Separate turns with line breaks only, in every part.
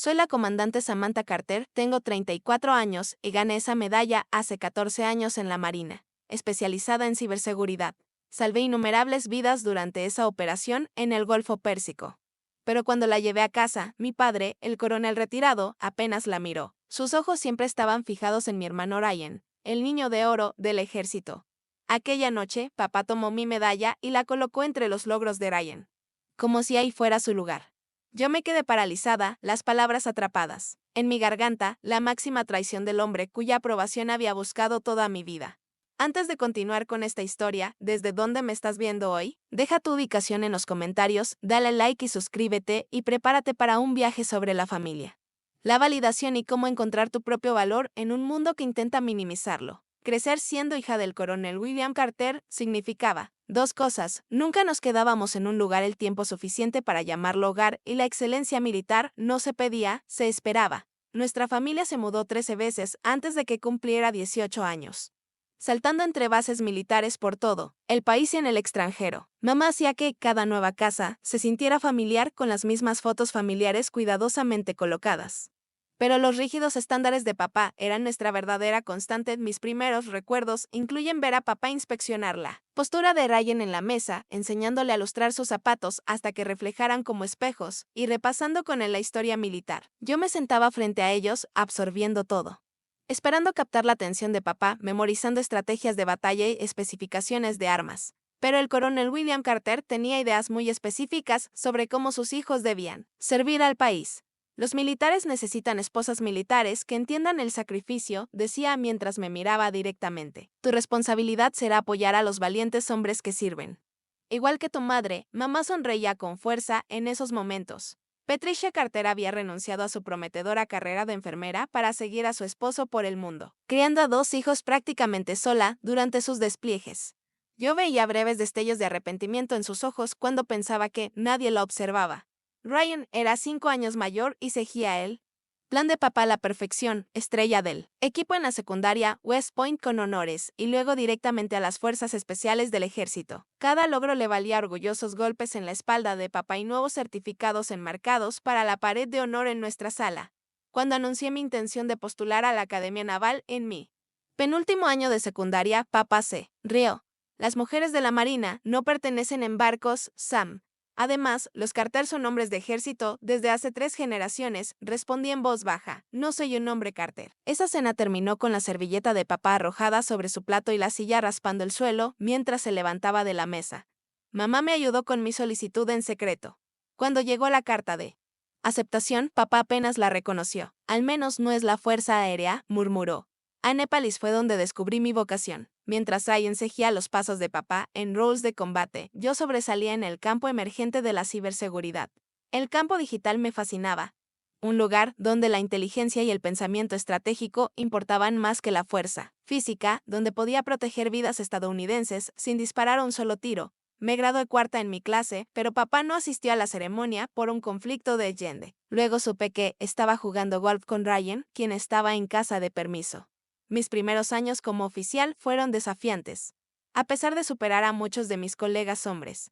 Soy la comandante Samantha Carter, tengo 34 años y gané esa medalla hace 14 años en la Marina, especializada en ciberseguridad. Salvé innumerables vidas durante esa operación en el Golfo Pérsico. Pero cuando la llevé a casa, mi padre, el coronel retirado, apenas la miró. Sus ojos siempre estaban fijados en mi hermano Ryan, el niño de oro del ejército. Aquella noche, papá tomó mi medalla y la colocó entre los logros de Ryan, como si ahí fuera su lugar. Yo me quedé paralizada, las palabras atrapadas. En mi garganta, la máxima traición del hombre cuya aprobación había buscado toda mi vida. Antes de continuar con esta historia, ¿desde dónde me estás viendo hoy? Deja tu ubicación en los comentarios, dale like y suscríbete y prepárate para un viaje sobre la familia. La validación y cómo encontrar tu propio valor en un mundo que intenta minimizarlo. Crecer siendo hija del coronel William Carter significaba dos cosas: nunca nos quedábamos en un lugar el tiempo suficiente para llamarlo hogar y la excelencia militar no se pedía, se esperaba. Nuestra familia se mudó 13 veces antes de que cumpliera 18 años, saltando entre bases militares por todo el país y en el extranjero. Mamá hacía que cada nueva casa se sintiera familiar con las mismas fotos familiares cuidadosamente colocadas. Pero los rígidos estándares de papá eran nuestra verdadera constante. Mis primeros recuerdos incluyen ver a papá inspeccionar la postura de Ryan en la mesa, enseñándole a lustrar sus zapatos hasta que reflejaran como espejos, y repasando con él la historia militar. Yo me sentaba frente a ellos, absorbiendo todo, esperando captar la atención de papá, memorizando estrategias de batalla y especificaciones de armas. Pero el coronel William Carter tenía ideas muy específicas sobre cómo sus hijos debían servir al país. Los militares necesitan esposas militares que entiendan el sacrificio, decía mientras me miraba directamente. Tu responsabilidad será apoyar a los valientes hombres que sirven. Igual que tu madre, mamá sonreía con fuerza en esos momentos. Patricia Carter había renunciado a su prometedora carrera de enfermera para seguir a su esposo por el mundo, criando a 2 hijos prácticamente sola durante sus despliegues. Yo veía breves destellos de arrepentimiento en sus ojos cuando pensaba que nadie la observaba. Ryan era 5 años mayor y seguía él. Plan de papá a la perfección, estrella del equipo en la secundaria West Point con honores y luego directamente a las fuerzas especiales del ejército. Cada logro le valía orgullosos golpes en la espalda de papá y nuevos certificados enmarcados para la pared de honor en nuestra sala. Cuando anuncié mi intención de postular a la Academia Naval en mi penúltimo año de secundaria, papá se rió. Las mujeres de la Marina no pertenecen en barcos, Sam. Además, los Carter son hombres de ejército desde hace 3 generaciones, respondí en voz baja. No soy un hombre Carter. Esa cena terminó con la servilleta de papá arrojada sobre su plato y la silla raspando el suelo mientras se levantaba de la mesa. Mamá me ayudó con mi solicitud en secreto. Cuando llegó la carta de aceptación, papá apenas la reconoció. Al menos no es la Fuerza Aérea, murmuró. Annapolis fue donde descubrí mi vocación. Mientras Ryan seguía los pasos de papá en roles de combate, yo sobresalía en el campo emergente de la ciberseguridad. El campo digital me fascinaba. Un lugar donde la inteligencia y el pensamiento estratégico importaban más que la fuerza física, donde podía proteger vidas estadounidenses sin disparar un solo tiro. Me gradué cuarta en mi clase, pero papá no asistió a la ceremonia por un conflicto de gender. Luego supe que estaba jugando golf con Ryan, quien estaba en casa de permiso. Mis primeros años como oficial fueron desafiantes, a pesar de superar a muchos de mis colegas hombres.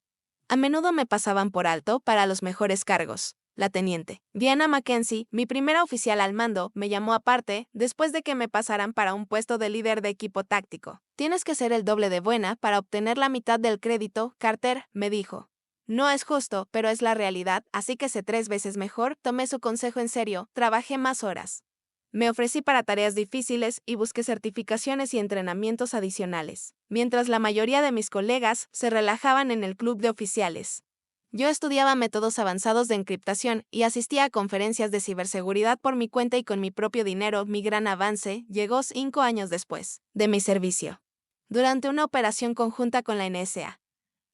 A menudo me pasaban por alto para los mejores cargos. La teniente Diana Mackenzie, mi primera oficial al mando, me llamó aparte después de que me pasaran para un puesto de líder de equipo táctico. Tienes que ser el doble de buena para obtener la mitad del crédito, Carter, me dijo. No es justo, pero es la realidad, así que sé 3 veces mejor. Tomé su consejo en serio, trabajé más horas. Me ofrecí para tareas difíciles y busqué certificaciones y entrenamientos adicionales, mientras la mayoría de mis colegas se relajaban en el club de oficiales. Yo estudiaba métodos avanzados de encriptación y asistía a conferencias de ciberseguridad por mi cuenta y con mi propio dinero. Mi gran avance llegó 5 años después de mi servicio, durante una operación conjunta con la NSA.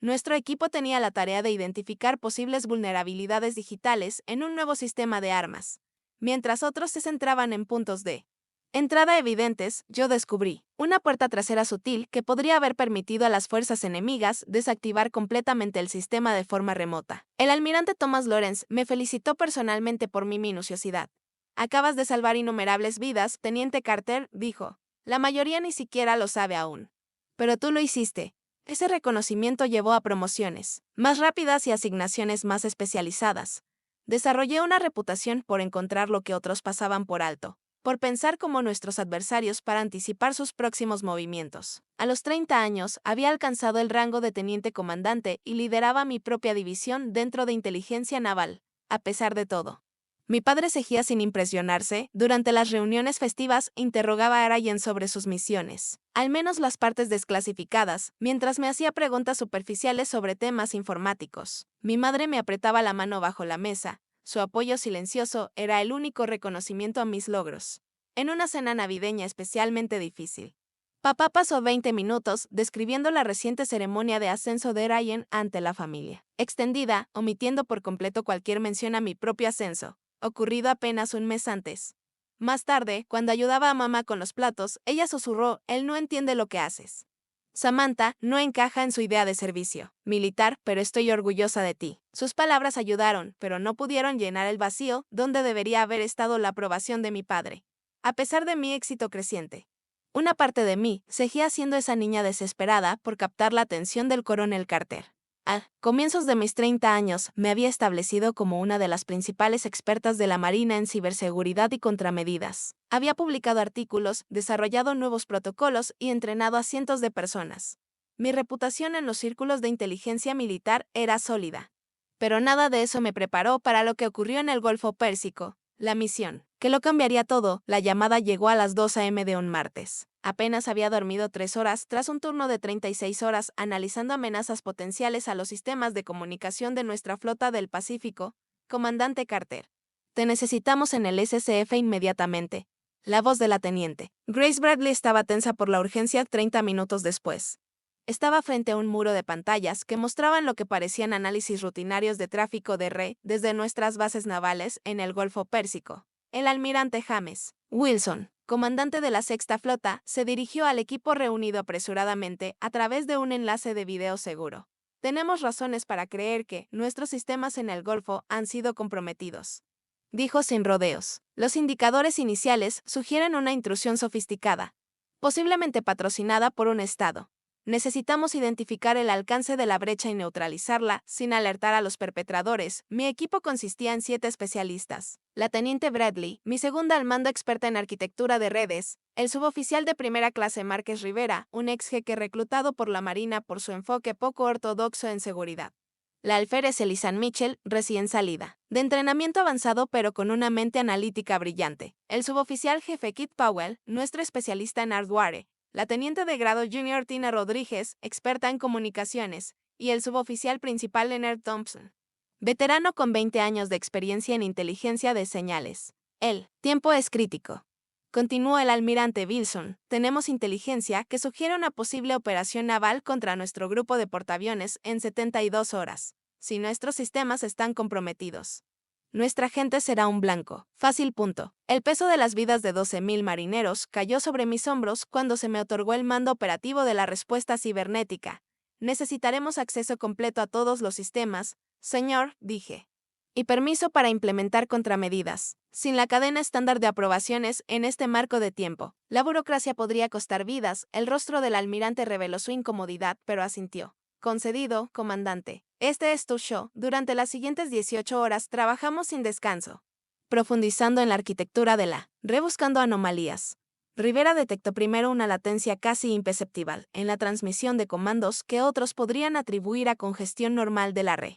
Nuestro equipo tenía la tarea de identificar posibles vulnerabilidades digitales en un nuevo sistema de armas. Mientras otros se centraban en puntos de entrada evidentes, yo descubrí una puerta trasera sutil que podría haber permitido a las fuerzas enemigas desactivar completamente el sistema de forma remota. El almirante Thomas Lawrence me felicitó personalmente por mi minuciosidad. Acabas de salvar innumerables vidas, teniente Carter, dijo. La mayoría ni siquiera lo sabe aún. Pero tú lo hiciste. Ese reconocimiento llevó a promociones más rápidas y asignaciones más especializadas. Desarrollé una reputación por encontrar lo que otros pasaban por alto, por pensar como nuestros adversarios para anticipar sus próximos movimientos. A los 30 años, había alcanzado el rango de teniente comandante y lideraba mi propia división dentro de inteligencia naval. A pesar de todo, mi padre seguía sin impresionarse. Durante las reuniones festivas interrogaba a Ryan sobre sus misiones, al menos las partes desclasificadas, mientras me hacía preguntas superficiales sobre temas informáticos. Mi madre me apretaba la mano bajo la mesa. Su apoyo silencioso era el único reconocimiento a mis logros. En una cena navideña especialmente difícil, papá pasó 20 minutos describiendo la reciente ceremonia de ascenso de Ryan ante la familia, extendida, omitiendo por completo cualquier mención a mi propio ascenso, ocurrido apenas un mes antes. Más tarde, cuando ayudaba a mamá con los platos, ella susurró: «Él no entiende lo que haces. Samantha no encaja en su idea de servicio militar, pero estoy orgullosa de ti». Sus palabras ayudaron, pero no pudieron llenar el vacío donde debería haber estado la aprobación de mi padre. A pesar de mi éxito creciente, una parte de mí seguía siendo esa niña desesperada por captar la atención del coronel Carter. A comienzos de mis 30 años, me había establecido como una de las principales expertas de la Marina en ciberseguridad y contramedidas. Había publicado artículos, desarrollado nuevos protocolos y entrenado a cientos de personas. Mi reputación en los círculos de inteligencia militar era sólida. Pero nada de eso me preparó para lo que ocurrió en el Golfo Pérsico. La misión, que lo cambiaría todo. La llamada llegó a las 2 a.m. de un martes. Apenas había dormido 3 horas tras un turno de 36 horas analizando amenazas potenciales a los sistemas de comunicación de nuestra flota del Pacífico. Comandante Carter, te necesitamos en el SCF inmediatamente. La voz de la teniente Grace Bradley estaba tensa por la urgencia 30 minutos después. Estaba frente a un muro de pantallas que mostraban lo que parecían análisis rutinarios de tráfico de red desde nuestras bases navales en el Golfo Pérsico. El almirante James Wilson, comandante de la Sexta Flota, se dirigió al equipo reunido apresuradamente a través de un enlace de video seguro. «Tenemos razones para creer que nuestros sistemas en el Golfo han sido comprometidos», dijo sin rodeos. «Los indicadores iniciales sugieren una intrusión sofisticada, posiblemente patrocinada por un Estado. Necesitamos identificar el alcance de la brecha y neutralizarla sin alertar a los perpetradores». Mi equipo consistía en 7 especialistas. La teniente Bradley, mi segunda al mando experta en arquitectura de redes, el suboficial de primera clase Márquez Rivera, un ex jeque reclutado por la Marina por su enfoque poco ortodoxo en seguridad. La alférez Elisan Mitchell, recién salida de entrenamiento avanzado pero con una mente analítica brillante. El suboficial jefe Kit Powell, nuestro especialista en hardware. La teniente de grado Junior Tina Rodríguez, experta en comunicaciones, y el suboficial principal Leonard Thompson, veterano con 20 años de experiencia en inteligencia de señales. El tiempo es crítico, continuó el almirante Wilson. Tenemos inteligencia que sugiere una posible operación naval contra nuestro grupo de portaaviones en 72 horas. Si nuestros sistemas están comprometidos, nuestra gente será un blanco fácil. El peso de las vidas de 12.000 marineros cayó sobre mis hombros cuando se me otorgó el mando operativo de la respuesta cibernética. «Necesitaremos acceso completo a todos los sistemas, señor», dije, «y permiso para implementar contramedidas. Sin la cadena estándar de aprobaciones en este marco de tiempo, la burocracia podría costar vidas». El rostro del almirante reveló su incomodidad, pero asintió. «Concedido, comandante. Este es tu show». Durante las siguientes 18 horas trabajamos sin descanso, profundizando en la arquitectura de la rebuscando anomalías. Rivera detectó primero una latencia casi imperceptible en la transmisión de comandos que otros podrían atribuir a congestión normal de la red.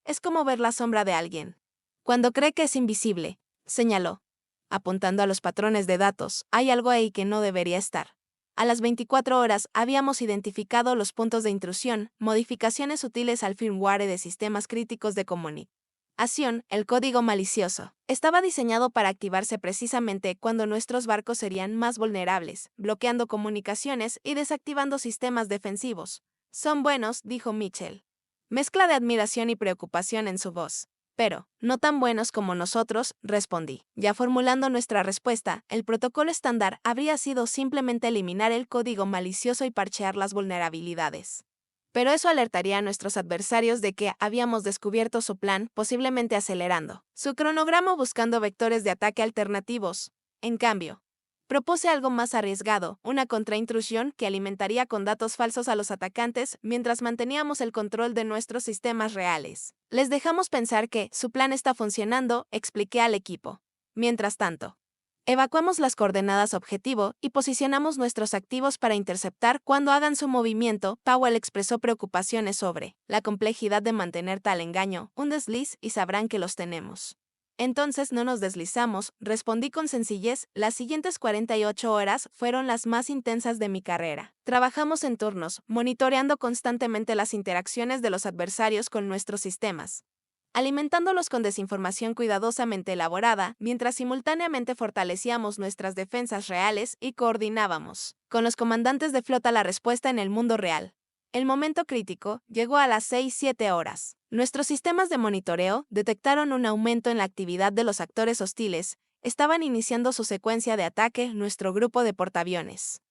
«Es como ver la sombra de alguien cuando cree que es invisible», señaló, apuntando a los patrones de datos. «Hay algo ahí que no debería estar». A las 24 horas habíamos identificado los puntos de intrusión, modificaciones sutiles al firmware de sistemas críticos de comunicación. El código malicioso estaba diseñado para activarse precisamente cuando nuestros barcos serían más vulnerables, bloqueando comunicaciones y desactivando sistemas defensivos. «Son buenos», dijo Mitchell, mezcla de admiración y preocupación en su voz. «Pero no tan buenos como nosotros», respondí. Ya formulando nuestra respuesta, el protocolo estándar habría sido simplemente eliminar el código malicioso y parchear las vulnerabilidades. Pero eso alertaría a nuestros adversarios de que habíamos descubierto su plan, posiblemente acelerando su cronograma buscando vectores de ataque alternativos. En cambio, Propuse algo más arriesgado, una contraintrusión que alimentaría con datos falsos a los atacantes mientras manteníamos el control de nuestros sistemas reales. Les dejamos pensar que su plan está funcionando, expliqué al equipo. Mientras tanto, evacuamos las coordenadas objetivo y posicionamos nuestros activos para interceptar cuando hagan su movimiento. Powell expresó preocupaciones sobre la complejidad de mantener tal engaño, un desliz y sabrán que los tenemos. Entonces no nos deslizamos, respondí con sencillez. Las siguientes 48 horas fueron las más intensas de mi carrera. Trabajamos en turnos, monitoreando constantemente las interacciones de los adversarios con nuestros sistemas, alimentándolos con desinformación cuidadosamente elaborada, mientras simultáneamente fortalecíamos nuestras defensas reales y coordinábamos con los comandantes de flota la respuesta en el mundo real. El momento crítico llegó a las 6-7 horas. Nuestros sistemas de monitoreo detectaron un aumento en la actividad de los actores hostiles. Estaban iniciando su secuencia de ataque nuestro grupo de portaaviones,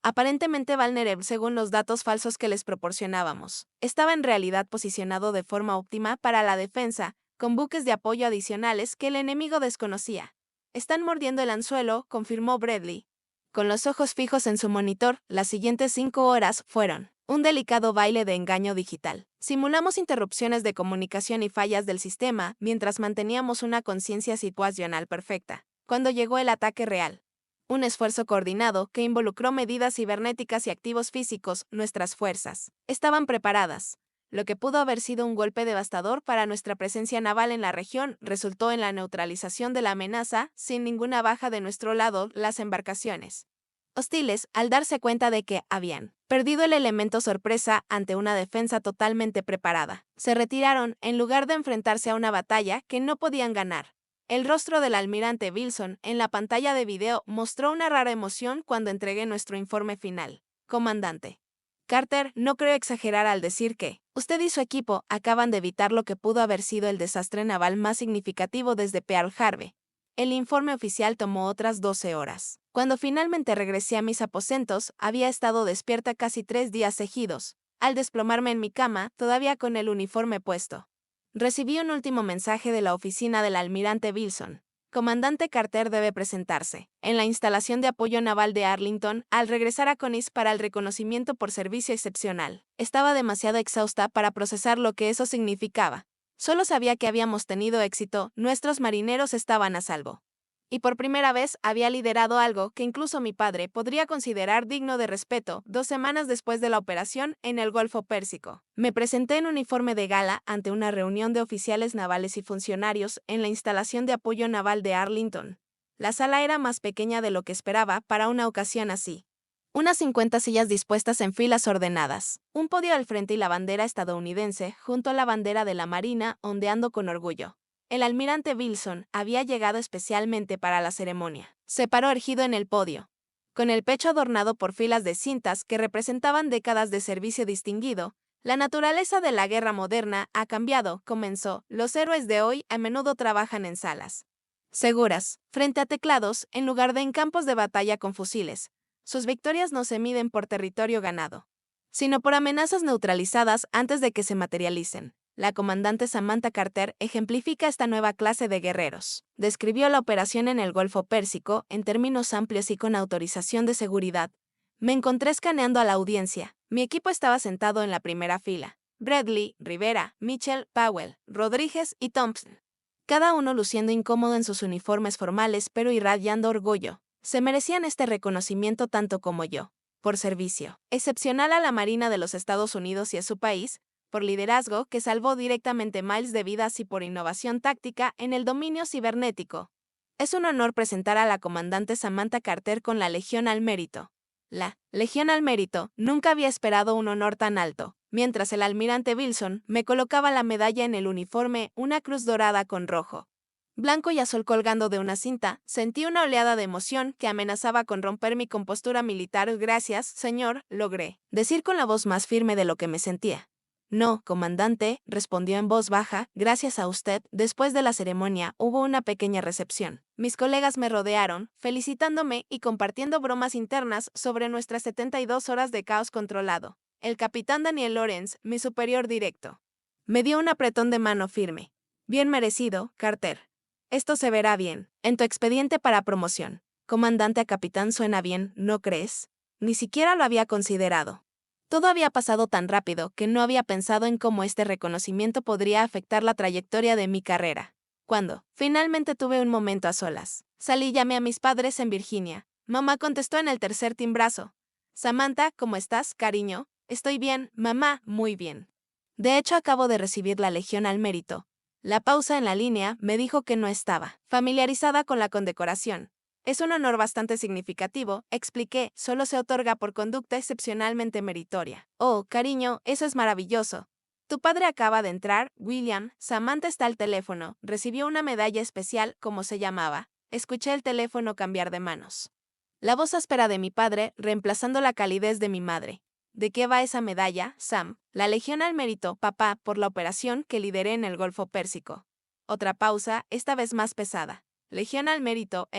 aparentemente vulnerable según los datos falsos que les proporcionábamos. Estaba en realidad posicionado de forma óptima para la defensa, con buques de apoyo adicionales que el enemigo desconocía. Están mordiendo el anzuelo, confirmó Bradley. Con los ojos fijos en su monitor, las siguientes 5 horas fueron un delicado baile de engaño digital. Simulamos interrupciones de comunicación y fallas del sistema mientras manteníamos una conciencia situacional perfecta. Cuando llegó el ataque real, un esfuerzo coordinado que involucró medidas cibernéticas y activos físicos, nuestras fuerzas estaban preparadas. Lo que pudo haber sido un golpe devastador para nuestra presencia naval en la región resultó en la neutralización de la amenaza, sin ninguna baja de nuestro lado. Las embarcaciones hostiles, al darse cuenta de que habían perdido el elemento sorpresa ante una defensa totalmente preparada, se retiraron en lugar de enfrentarse a una batalla que no podían ganar. El rostro del almirante Wilson en la pantalla de video mostró una rara emoción cuando entregué nuestro informe final. Comandante Carter, no creo exagerar al decir que usted y su equipo acaban de evitar lo que pudo haber sido el desastre naval más significativo desde Pearl Harbor. El informe oficial tomó otras 12 horas. Cuando finalmente regresé a mis aposentos, había estado despierta casi 3 días seguidos. Al desplomarme en mi cama, todavía con el uniforme puesto, recibí un último mensaje de la oficina del almirante Wilson. Comandante Carter debe presentarse en la instalación de apoyo naval de Arlington al regresar a Conis para el reconocimiento por servicio excepcional. Estaba demasiado exhausta para procesar lo que eso significaba. Solo sabía que habíamos tenido éxito, nuestros marineros estaban a salvo. Y por primera vez había liderado algo que incluso mi padre podría considerar digno de respeto. 2 semanas después de la operación en el Golfo Pérsico, me presenté en uniforme de gala ante una reunión de oficiales navales y funcionarios en la instalación de apoyo naval de Arlington. La sala era más pequeña de lo que esperaba para una ocasión así. Unas 50 sillas dispuestas en filas ordenadas, un podio al frente y la bandera estadounidense junto a la bandera de la Marina ondeando con orgullo. El almirante Wilson había llegado especialmente para la ceremonia. Se paró erguido en el podio, con el pecho adornado por filas de cintas que representaban décadas de servicio distinguido. La naturaleza de la guerra moderna ha cambiado, comenzó. Los héroes de hoy a menudo trabajan en salas seguras, frente a teclados, en lugar de en campos de batalla con fusiles. Sus victorias no se miden por territorio ganado, sino por amenazas neutralizadas antes de que se materialicen. La comandante Samantha Carter ejemplifica esta nueva clase de guerreros. Describió la operación en el Golfo Pérsico en términos amplios y con autorización de seguridad. Me encontré escaneando a la audiencia. Mi equipo estaba sentado en la primera fila. Bradley, Rivera, Mitchell, Powell, Rodríguez y Thompson. Cada uno luciendo incómodo en sus uniformes formales pero irradiando orgullo. Se merecían este reconocimiento tanto como yo. Por servicio excepcional a la Marina de los Estados Unidos y a su país, por liderazgo que salvó directamente miles de vidas y por innovación táctica en el dominio cibernético. Es un honor presentar a la comandante Samantha Carter con la Legión al Mérito. La Legión al Mérito nunca había esperado un honor tan alto. Mientras el almirante Wilson me colocaba la medalla en el uniforme, una cruz dorada con rojo, blanco y azul colgando de una cinta, sentí una oleada de emoción que amenazaba con romper mi compostura militar. Gracias, señor, logré decir con la voz más firme de lo que me sentía. No, comandante, respondió en voz baja, gracias a usted. Después de la ceremonia hubo una pequeña recepción. Mis colegas me rodearon, felicitándome y compartiendo bromas internas sobre nuestras 72 horas de caos controlado. El capitán Daniel Lawrence, mi superior directo, me dio un apretón de mano firme. Bien merecido, Carter. Esto se verá bien en tu expediente para promoción. comandante a capitán suena bien, ¿no crees? Ni siquiera lo había considerado. Todo había pasado tan rápido que no había pensado en cómo este reconocimiento podría afectar la trayectoria de mi carrera. Cuando, finalmente tuve un momento a solas, salí y llamé a mis padres en Virginia. Mamá contestó en el tercer timbrazo. Samantha, ¿cómo estás, cariño? Estoy bien, mamá, muy bien. De hecho, acabo de recibir la Legión al Mérito. La pausa en la línea me dijo que no estaba familiarizada con la condecoración. Es un honor bastante significativo, expliqué, solo se otorga por conducta excepcionalmente meritoria. Oh, cariño, eso es maravilloso. Tu padre acaba de entrar, William. Samantha está al teléfono, recibió una medalla especial, como se llamaba. Escuché el teléfono cambiar de manos. La voz áspera de mi padre, reemplazando la calidez de mi madre. ¿De qué va esa medalla, Sam? La Legión al Mérito, papá, por la operación que lideré en el Golfo Pérsico. Otra pausa, esta vez más pesada. Legión al Mérito,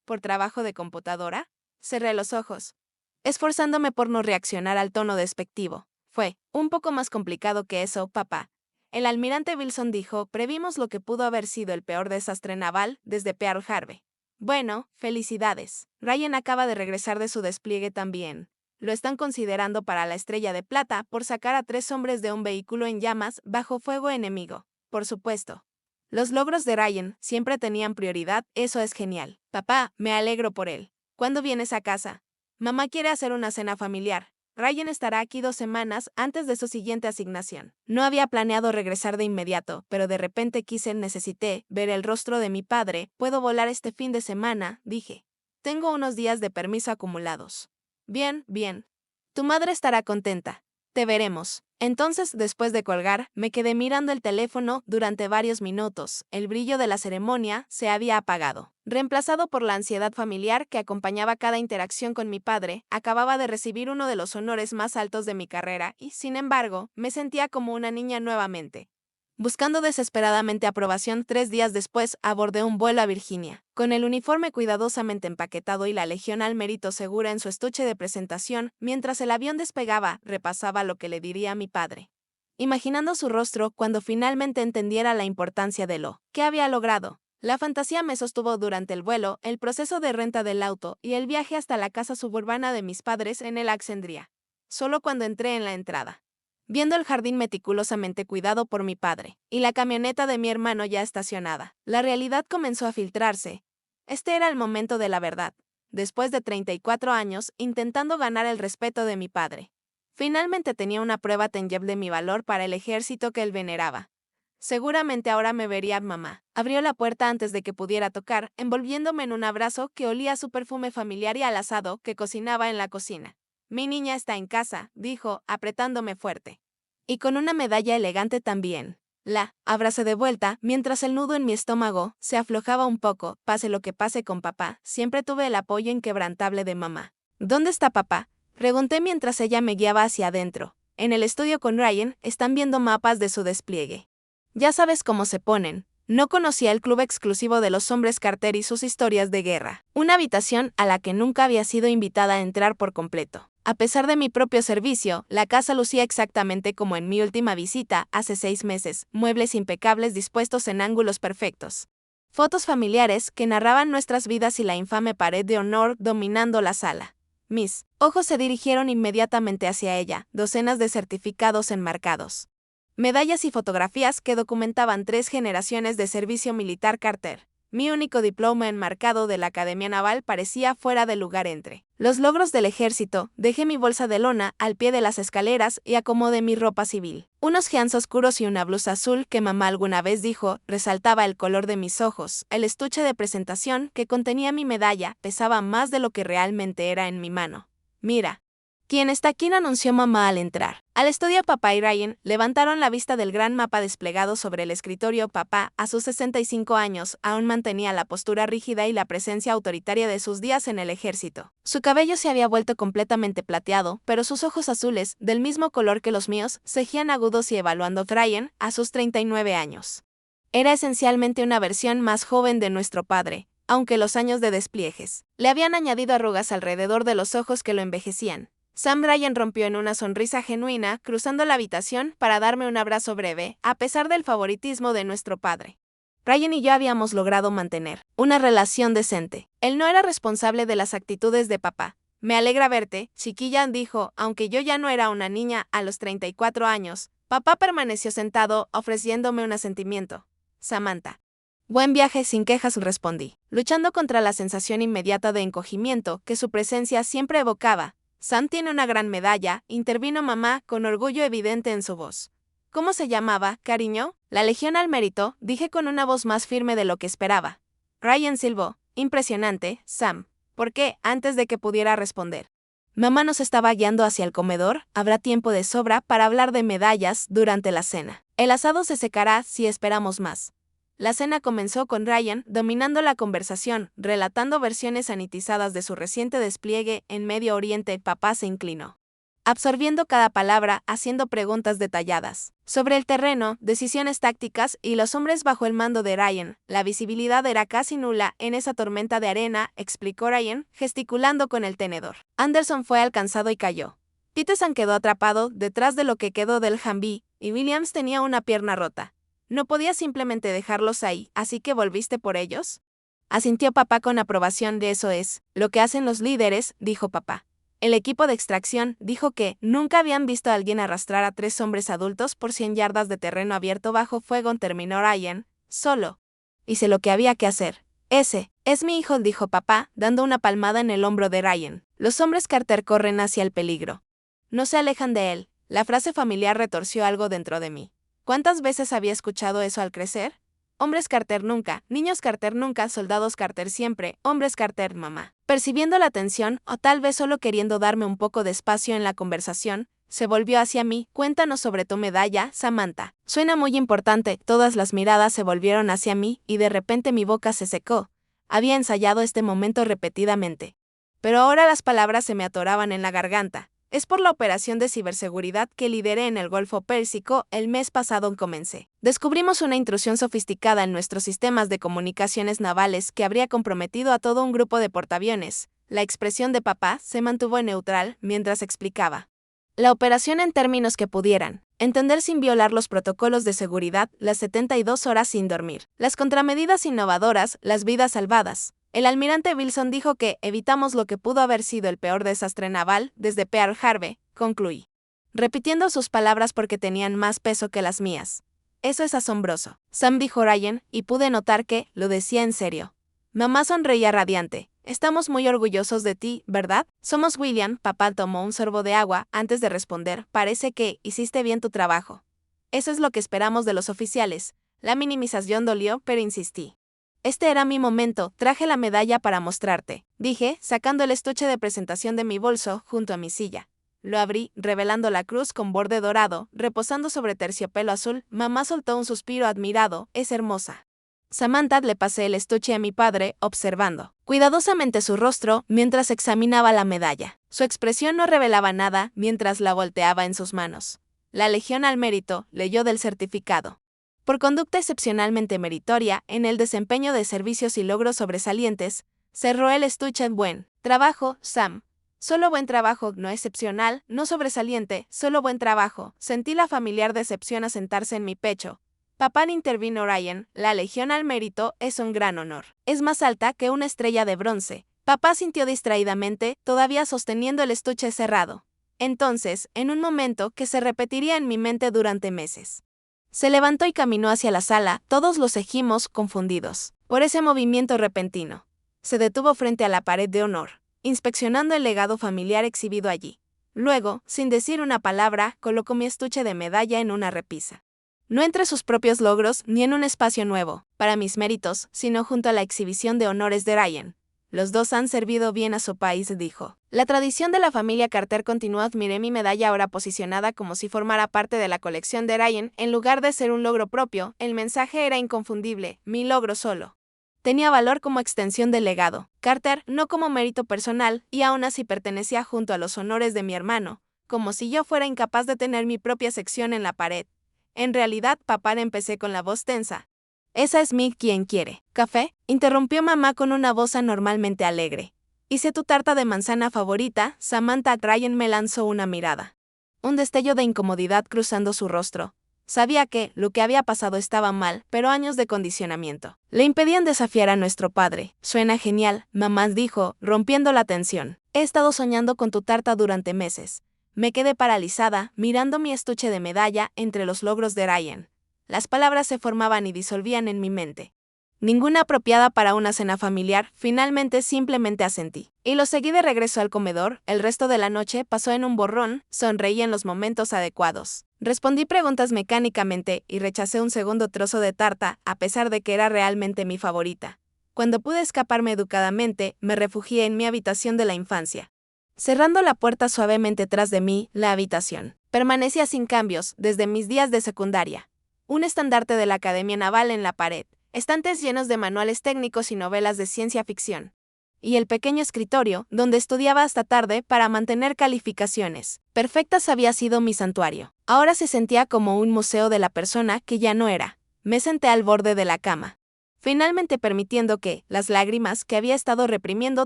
¿por trabajo de computadora? Cerré los ojos, esforzándome por no reaccionar al tono despectivo. Fue un poco más complicado que eso, papá. El almirante Wilson dijo, previmos lo que pudo haber sido el peor desastre naval desde Pearl Harbor. Bueno, felicidades. Ryan acaba de regresar de su despliegue también. Lo están considerando para la Estrella de Plata por sacar a 3 hombres de un vehículo en llamas bajo fuego enemigo. Por supuesto. Los logros de Ryan siempre tenían prioridad, eso es genial. Papá, me alegro por él. ¿Cuándo vienes a casa? Mamá quiere hacer una cena familiar. Ryan estará aquí 2 semanas antes de su siguiente asignación. No había planeado regresar de inmediato, pero de repente necesité ver el rostro de mi padre. Puedo volar este fin de semana, dije. Tengo unos días de permiso acumulados. Bien, bien. Tu madre estará contenta. Te veremos. Entonces, después de colgar, me quedé mirando el teléfono durante varios minutos. El brillo de la ceremonia se había apagado. Reemplazado por la ansiedad familiar que acompañaba cada interacción con mi padre, acababa de recibir uno de los honores más altos de mi carrera y, sin embargo, me sentía como una niña nuevamente. Buscando desesperadamente aprobación, 3 días después abordé un vuelo a Virginia. Con el uniforme cuidadosamente empaquetado y la Legión al Mérito segura en su estuche de presentación, mientras el avión despegaba, repasaba lo que le diría a mi padre. Imaginando su rostro cuando finalmente entendiera la importancia de lo que había logrado. La fantasía me sostuvo durante el vuelo, el proceso de renta del auto y el viaje hasta la casa suburbana de mis padres en el Alexandria. Solo cuando entré en la entrada, viendo el jardín meticulosamente cuidado por mi padre, y la camioneta de mi hermano ya estacionada, la realidad comenzó a filtrarse. Este era el momento de la verdad. Después de 34 años, intentando ganar el respeto de mi padre. Finalmente tenía una prueba tangible de mi valor para el ejército que él veneraba. Seguramente ahora me vería mamá. Abrió la puerta antes de que pudiera tocar, envolviéndome en un abrazo que olía a su perfume familiar y al asado que cocinaba en la cocina. Mi niña está en casa, dijo, apretándome fuerte. Y con una medalla elegante también. La abracé de vuelta, mientras el nudo en mi estómago se aflojaba un poco. Pase lo que pase con papá, siempre tuve el apoyo inquebrantable de mamá. ¿Dónde está papá? Pregunté mientras ella me guiaba hacia adentro. En el estudio con Ryan, están viendo mapas de su despliegue. Ya sabes cómo se ponen. No conocía el club exclusivo de los hombres Carter y sus historias de guerra. Una habitación a la que nunca había sido invitada a entrar por completo. A pesar de mi propio servicio, la casa lucía exactamente como en mi última visita, hace 6 meses, muebles impecables dispuestos en ángulos perfectos. Fotos familiares que narraban nuestras vidas y la infame pared de honor dominando la sala. Mis ojos se dirigieron inmediatamente hacia ella, docenas de certificados enmarcados. Medallas y fotografías que documentaban 3 generaciones de servicio militar Carter. Mi único diploma enmarcado de la Academia Naval parecía fuera de lugar entre los logros del ejército. Dejé mi bolsa de lona al pie de las escaleras y acomodé mi ropa civil. Unos jeans oscuros y una blusa azul que mamá alguna vez dijo resaltaba el color de mis ojos. El estuche de presentación que contenía mi medalla pesaba más de lo que realmente era en mi mano. Mira. ¿Quién está aquí?, anunció mamá al entrar. Al estudio, papá y Ryan levantaron la vista del gran mapa desplegado sobre el escritorio. Papá, a sus 65 años, aún mantenía la postura rígida y la presencia autoritaria de sus días en el ejército. Su cabello se había vuelto completamente plateado, pero sus ojos azules, del mismo color que los míos, seguían agudos y evaluando a Ryan, a sus 39 años. Era esencialmente una versión más joven de nuestro padre, aunque los años de despliegues le habían añadido arrugas alrededor de los ojos que lo envejecían. Sam Ryan rompió en una sonrisa genuina, cruzando la habitación para darme un abrazo breve, a pesar del favoritismo de nuestro padre. Ryan y yo habíamos logrado mantener una relación decente. Él no era responsable de las actitudes de papá. Me alegra verte, chiquilla, dijo, aunque yo ya no era una niña a los 34 años. Papá permaneció sentado, ofreciéndome un asentimiento. Samantha. Buen viaje, sin quejas, respondí, luchando contra la sensación inmediata de encogimiento que su presencia siempre evocaba. Sam tiene una gran medalla, intervino mamá, con orgullo evidente en su voz. ¿Cómo se llamaba, cariño? La Legión al Mérito, dije con una voz más firme de lo que esperaba. Ryan silbó. Impresionante, Sam. ¿Por qué? Antes de que pudiera responder. Mamá nos estaba guiando hacia el comedor, habrá tiempo de sobra para hablar de medallas durante la cena. El asado se secará si esperamos más. La cena comenzó con Ryan dominando la conversación, relatando versiones sanitizadas de su reciente despliegue en Medio Oriente. Papá se inclinó, absorbiendo cada palabra, haciendo preguntas detalladas sobre el terreno, decisiones tácticas y los hombres bajo el mando de Ryan. La visibilidad era casi nula en esa tormenta de arena, explicó Ryan, gesticulando con el tenedor. Anderson fue alcanzado y cayó. Peterson quedó atrapado detrás de lo que quedó del Humvee, y Williams tenía una pierna rota. No podía simplemente dejarlos ahí, así que volviste por ellos. Asintió papá con aprobación. De eso es lo que hacen los líderes, dijo papá. El equipo de extracción dijo que nunca habían visto a alguien arrastrar a 3 hombres adultos por 100 yardas de terreno abierto bajo fuego. Terminó Ryan, solo. Hice lo que había que hacer. Ese es mi hijo, dijo papá, dando una palmada en el hombro de Ryan. Los hombres Carter corren hacia el peligro. No se alejan de él. La frase familiar retorció algo dentro de mí. ¿Cuántas veces había escuchado eso al crecer? Hombres Carter nunca, niños Carter nunca, soldados Carter siempre, hombres Carter, mamá. Percibiendo la tensión, o tal vez solo queriendo darme un poco de espacio en la conversación, se volvió hacia mí. Cuéntanos sobre tu medalla, Samantha. Suena muy importante. Todas las miradas se volvieron hacia mí y de repente mi boca se secó. Había ensayado este momento repetidamente. Pero ahora las palabras se me atoraban en la garganta. Es por la operación de ciberseguridad que lideré en el Golfo Pérsico el mes pasado. Comencé. Descubrimos una intrusión sofisticada en nuestros sistemas de comunicaciones navales que habría comprometido a todo un grupo de portaaviones. La expresión de papá se mantuvo neutral mientras explicaba. La operación en términos que pudieran entender sin violar los protocolos de seguridad, las 72 horas sin dormir, las contramedidas innovadoras, las vidas salvadas. El almirante Wilson dijo que evitamos lo que pudo haber sido el peor desastre naval desde Pearl Harbor, concluí, repitiendo sus palabras porque tenían más peso que las mías. Eso es asombroso, Sam, dijo Ryan, y pude notar que lo decía en serio. Mamá sonreía radiante. Estamos muy orgullosos de ti, ¿verdad? Somos, William. Papá tomó un sorbo de agua antes de responder. Parece que hiciste bien tu trabajo. Eso es lo que esperamos de los oficiales. La minimización dolió, pero insistí. Este era mi momento. Traje la medalla para mostrarte, dije, sacando el estuche de presentación de mi bolso junto a mi silla. Lo abrí, revelando la cruz con borde dorado, reposando sobre terciopelo azul. Mamá soltó un suspiro admirado. Es hermosa. Samantha, le pasé el estuche a mi padre, observando cuidadosamente su rostro mientras examinaba la medalla. Su expresión no revelaba nada mientras la volteaba en sus manos. La Legión al Mérito, leyó del certificado. Por conducta excepcionalmente meritoria en el desempeño de servicios y logros sobresalientes, cerró el estuche. Buen trabajo, Sam. Solo buen trabajo, no excepcional, no sobresaliente, solo buen trabajo. Sentí la familiar decepción asentarse en mi pecho. Papá, intervino Ryan, la Legión al Mérito es un gran honor. Es más alta que una estrella de bronce. Papá sintió distraídamente, todavía sosteniendo el estuche cerrado. Entonces, en un momento que se repetiría en mi mente durante meses. Se levantó y caminó hacia la sala, todos lo seguimos, confundidos por ese movimiento repentino. Se detuvo frente a la pared de honor, inspeccionando el legado familiar exhibido allí. Luego, sin decir una palabra, colocó mi estuche de medalla en una repisa. No entre sus propios logros ni en un espacio nuevo, para mis méritos, sino junto a la exhibición de honores de Ryan. Los dos han servido bien a su país, dijo. La tradición de la familia Carter continuó. Admiré mi medalla ahora posicionada como si formara parte de la colección de Ryan, en lugar de ser un logro propio. El mensaje era inconfundible, mi logro solo tenía valor como extensión del legado Carter, no como mérito personal, y aún así pertenecía junto a los honores de mi hermano, como si yo fuera incapaz de tener mi propia sección en la pared. En realidad, papá, empecé con la voz tensa. Esa es mi quien quiere. ¿Café? Interrumpió mamá con una voz anormalmente alegre. Hice tu tarta de manzana favorita. Samantha. Ryan me lanzó una mirada. Un destello de incomodidad cruzando su rostro. Sabía que lo que había pasado estaba mal, pero años de condicionamiento le impedían desafiar a nuestro padre. Suena genial, mamá dijo, rompiendo la tensión. He estado soñando con tu tarta durante meses. Me quedé paralizada, mirando mi estuche de medalla entre los logros de Ryan. Las palabras se formaban y disolvían en mi mente. Ninguna apropiada para una cena familiar, finalmente simplemente asentí. Y lo seguí de regreso al comedor. El resto de la noche pasó en un borrón, sonreí en los momentos adecuados. Respondí preguntas mecánicamente y rechacé un segundo trozo de tarta, a pesar de que era realmente mi favorita. Cuando pude escaparme educadamente, me refugié en mi habitación de la infancia. Cerrando la puerta suavemente tras de mí, la habitación permanecía sin cambios desde mis días de secundaria. Un estandarte de la Academia Naval en la pared, estantes llenos de manuales técnicos y novelas de ciencia ficción. Y el pequeño escritorio, donde estudiaba hasta tarde para mantener calificaciones perfectas, había sido mi santuario. Ahora se sentía como un museo de la persona que ya no era. Me senté al borde de la cama, finalmente permitiendo que las lágrimas que había estado reprimiendo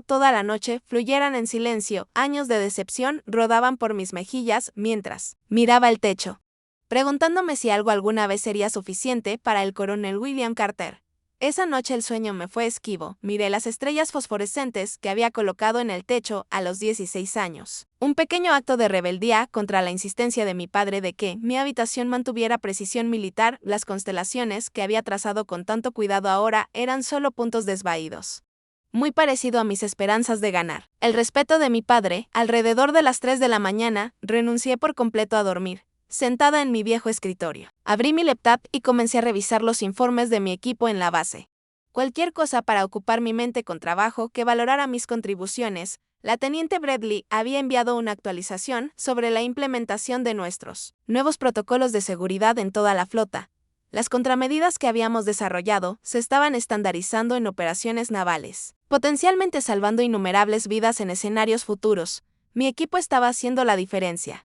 toda la noche fluyeran en silencio. Años de decepción rodaban por mis mejillas mientras miraba el techo, preguntándome si algo alguna vez sería suficiente para el coronel William Carter. Esa noche el sueño me fue esquivo. Miré las estrellas fosforescentes que había colocado en el techo a los 16 años. Un pequeño acto de rebeldía contra la insistencia de mi padre de que mi habitación mantuviera precisión militar. Las constelaciones que había trazado con tanto cuidado ahora eran solo puntos desvaídos. Muy parecido a mis esperanzas de ganar el respeto de mi padre. Alrededor de las 3 de la mañana, renuncié por completo a dormir. Sentada en mi viejo escritorio, abrí mi laptop y comencé a revisar los informes de mi equipo en la base. Cualquier cosa para ocupar mi mente con trabajo que valorara mis contribuciones. La teniente Bradley había enviado una actualización sobre la implementación de nuestros nuevos protocolos de seguridad en toda la flota. Las contramedidas que habíamos desarrollado se estaban estandarizando en operaciones navales, potencialmente salvando innumerables vidas en escenarios futuros. Mi equipo estaba haciendo la diferencia,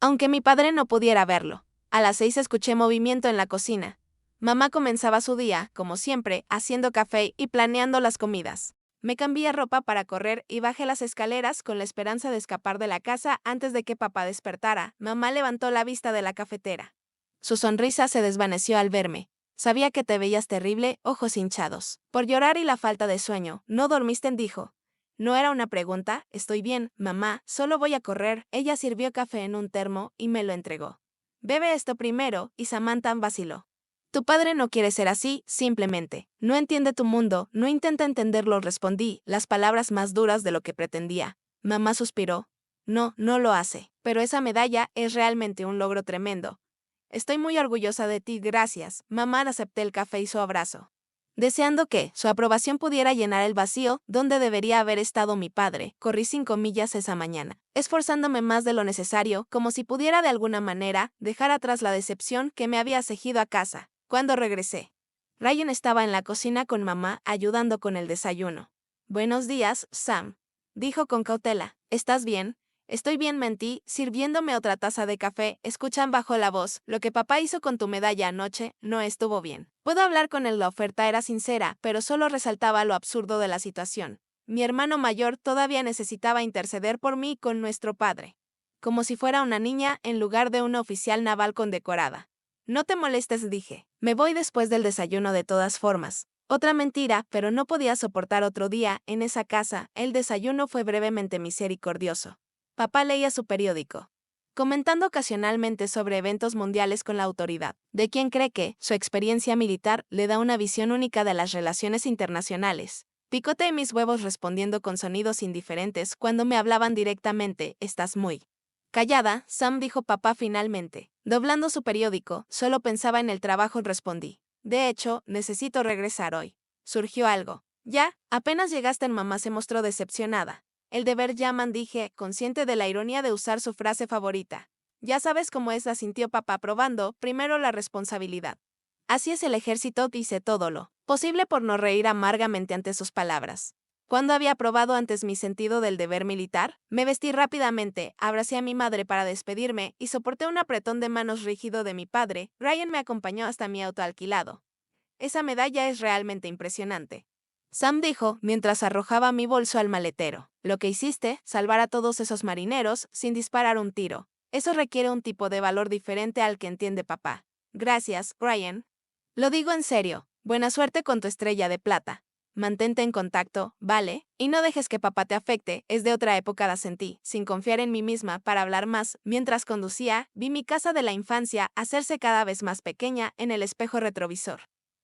aunque mi padre no pudiera verlo. A las 6 escuché movimiento en la cocina. Mamá comenzaba su día, como siempre, haciendo café y planeando las comidas. Me cambié ropa para correr y bajé las escaleras con la esperanza de escapar de la casa antes de que papá despertara. Mamá levantó la vista de la cafetera. Su sonrisa se desvaneció al verme. Sabía que te veías terrible, ojos hinchados. Por llorar y la falta de sueño, ¿no dormiste?, dijo. No era una pregunta. Estoy bien, mamá, solo voy a correr. Ella sirvió café en un termo y me lo entregó. Bebe esto primero, y Samantha vaciló. Tu padre no quiere ser así, simplemente. No entiende tu mundo, no intenta entenderlo, respondí, las palabras más duras de lo que pretendía. Mamá suspiró. No, no lo hace. Pero esa medalla es realmente un logro tremendo. Estoy muy orgullosa de ti, gracias. Mamá, acepté el café y su abrazo, deseando que su aprobación pudiera llenar el vacío donde debería haber estado mi padre. Corrí 5 millas esa mañana, esforzándome más de lo necesario, como si pudiera de alguna manera dejar atrás la decepción que me había seguido a casa. Cuando regresé, Ryan estaba en la cocina con mamá ayudando con el desayuno. Buenos días, Sam, dijo con cautela. ¿Estás bien? Estoy bien, mentí, sirviéndome otra taza de café. Escuchan bajo la voz. Lo que papá hizo con tu medalla anoche no estuvo bien. Puedo hablar con él. La oferta era sincera, pero solo resaltaba lo absurdo de la situación. Mi hermano mayor todavía necesitaba interceder por mí con nuestro padre, como si fuera una niña en lugar de una oficial naval condecorada. No te molestes, dije. Me voy después del desayuno de todas formas. Otra mentira, pero no podía soportar otro día en esa casa. El desayuno fue brevemente misericordioso. Papá leía su periódico, comentando ocasionalmente sobre eventos mundiales con la autoridad, de quien cree que su experiencia militar le da una visión única de las relaciones internacionales. Picoteé mis huevos respondiendo con sonidos indiferentes cuando me hablaban directamente. Estás muy callada, Sam, dijo papá finalmente. Doblando su periódico, solo pensaba en el trabajo, respondí. De hecho, necesito regresar hoy. Surgió algo. ¿Ya? Apenas llegaste. Mamá se mostró decepcionada. El deber llaman, dije, consciente de la ironía de usar su frase favorita. Ya sabes cómo es, asintió papá, probando primero la responsabilidad. Así es el ejército, hice todo lo posible por no reír amargamente ante sus palabras. Cuando había probado antes mi sentido del deber militar, me vestí rápidamente, abracé a mi madre para despedirme y soporté un apretón de manos rígido de mi padre. Ryan me acompañó hasta mi auto alquilado. Esa medalla es realmente impresionante, Sam dijo mientras arrojaba mi bolso al maletero. Lo que hiciste, salvar a todos esos marineros sin disparar un tiro. Eso requiere un tipo de valor diferente al que entiende papá. Gracias, Ryan. Lo digo en serio. Buena suerte con tu estrella de plata. Mantente en contacto, ¿vale? Y no dejes que papá te afecte, es de otra época, da sentí. Sin confiar en mí misma para hablar más, mientras conducía, vi mi casa de la infancia hacerse cada vez más pequeña en el espejo retrovisor.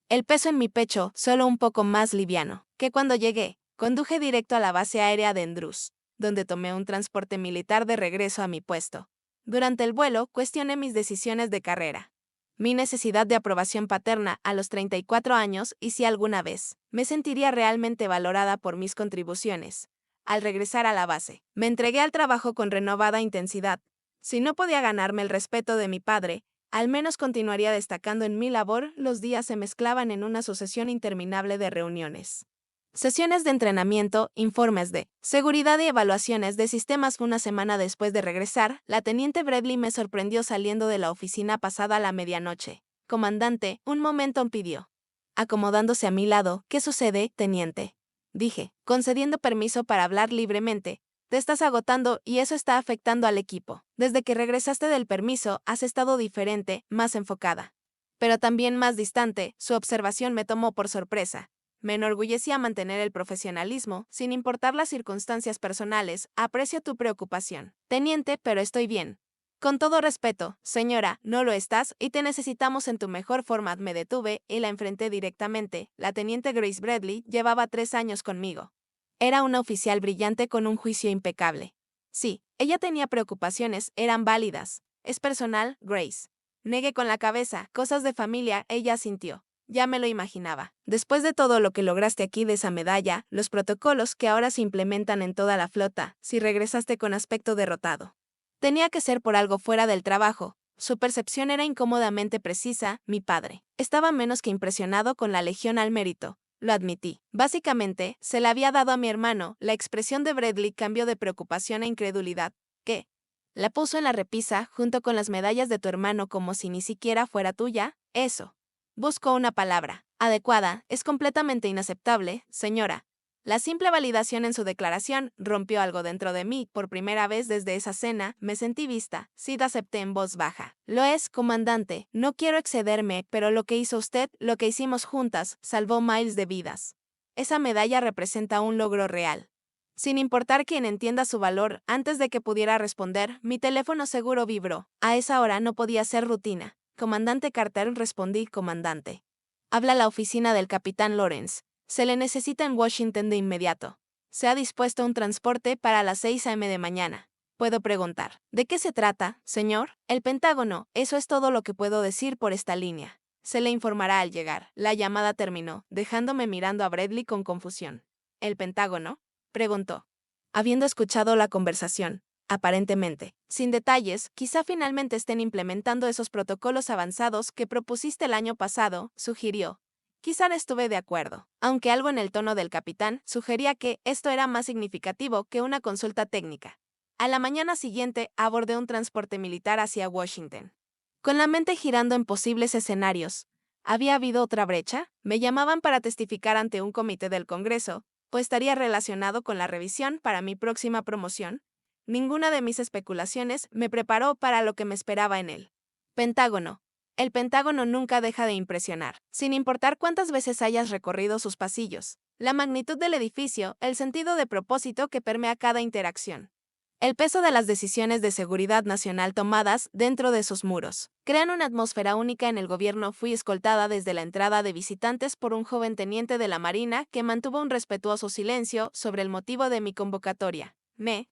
El peso en mi pecho, solo un poco más liviano, que cuando llegué, conduje directo a la base aérea de Andrews, donde tomé un transporte militar de regreso a mi puesto. Durante el vuelo, cuestioné mis decisiones de carrera, mi necesidad de aprobación paterna a los 34 años y si alguna vez me sentiría realmente valorada por mis contribuciones. Al regresar a la base, me entregué al trabajo con renovada intensidad. Si no podía ganarme el respeto de mi padre, al menos continuaría destacando en mi labor. Los días se mezclaban en una sucesión interminable de reuniones. Sesiones de entrenamiento, informes de seguridad y evaluaciones de sistemas. Una semana después de regresar, la teniente Bradley me sorprendió saliendo de la oficina pasada la medianoche. Comandante, un momento, pidió. Acomodándose a mi lado, ¿qué sucede, teniente? Dije, concediendo permiso para hablar libremente. Te estás agotando y eso está afectando al equipo. Desde que regresaste del permiso, has estado diferente, más enfocada. Pero también más distante. Su observación me tomó por sorpresa. Me enorgullecía mantener el profesionalismo, sin importar las circunstancias personales. Aprecio tu preocupación, teniente, pero estoy bien. Con todo respeto, señora, no lo estás y te necesitamos en tu mejor forma. Me detuve y la enfrenté directamente. La teniente Grace Bradley llevaba 3 años conmigo. Era una oficial brillante con un juicio impecable. Sí, ella tenía preocupaciones, eran válidas. Es personal, Grace. Negué con la cabeza, cosas de familia, ella asintió. Ya me lo imaginaba. Después de todo lo que lograste aquí de esa medalla, los protocolos que ahora se implementan en toda la flota, si regresaste con aspecto derrotado. Tenía que ser por algo fuera del trabajo. Su percepción era incómodamente precisa. Mi padre estaba menos que impresionado con la Legión al Mérito. Lo admití. Básicamente, se la había dado a mi hermano. La expresión de Bradley cambió de preocupación a incredulidad. ¿Qué? La puso en la repisa junto con las medallas de tu hermano como si ni siquiera fuera tuya. Eso. Busco una palabra adecuada. Es completamente inaceptable, señora. La simple validación en su declaración rompió algo dentro de mí. Por primera vez desde esa cena, me sentí vista. Sid acepté en voz baja. Lo es, comandante. No quiero excederme, pero lo que hizo usted, lo que hicimos juntas, salvó miles de vidas. Esa medalla representa un logro real. Sin importar quién entienda su valor, antes de que pudiera responder, mi teléfono seguro vibró. A esa hora no podía ser rutina. Comandante Carter, respondí, comandante. Habla la oficina del capitán Lawrence. Se le necesita en Washington de inmediato. Se ha dispuesto un transporte para las 6 a.m. de mañana. Puedo preguntar, ¿de qué se trata, señor? El Pentágono, eso es todo lo que puedo decir por esta línea. Se le informará al llegar. La llamada terminó, dejándome mirando a Bradley con confusión. ¿El Pentágono?, preguntó. Habiendo escuchado la conversación, aparentemente, sin detalles, quizá finalmente estén implementando esos protocolos avanzados que propusiste el año pasado, sugirió. Quizá no estuve de acuerdo, aunque algo en el tono del capitán sugería que esto era más significativo que una consulta técnica. A la mañana siguiente abordé un transporte militar hacia Washington. Con la mente girando en posibles escenarios. ¿Había habido otra brecha? Me llamaban para testificar ante un comité del Congreso, o estaría relacionado con la revisión para mi próxima promoción. Ninguna de mis especulaciones me preparó para lo que me esperaba en el Pentágono. El Pentágono nunca deja de impresionar, sin importar cuántas veces hayas recorrido sus pasillos. La magnitud del edificio, el sentido de propósito que permea cada interacción. El peso de las decisiones de seguridad nacional tomadas dentro de sus muros crean una atmósfera única en el gobierno. Fui escoltada desde la entrada de visitantes por un joven teniente de la Marina que mantuvo un respetuoso silencio sobre el motivo de mi convocatoria. Me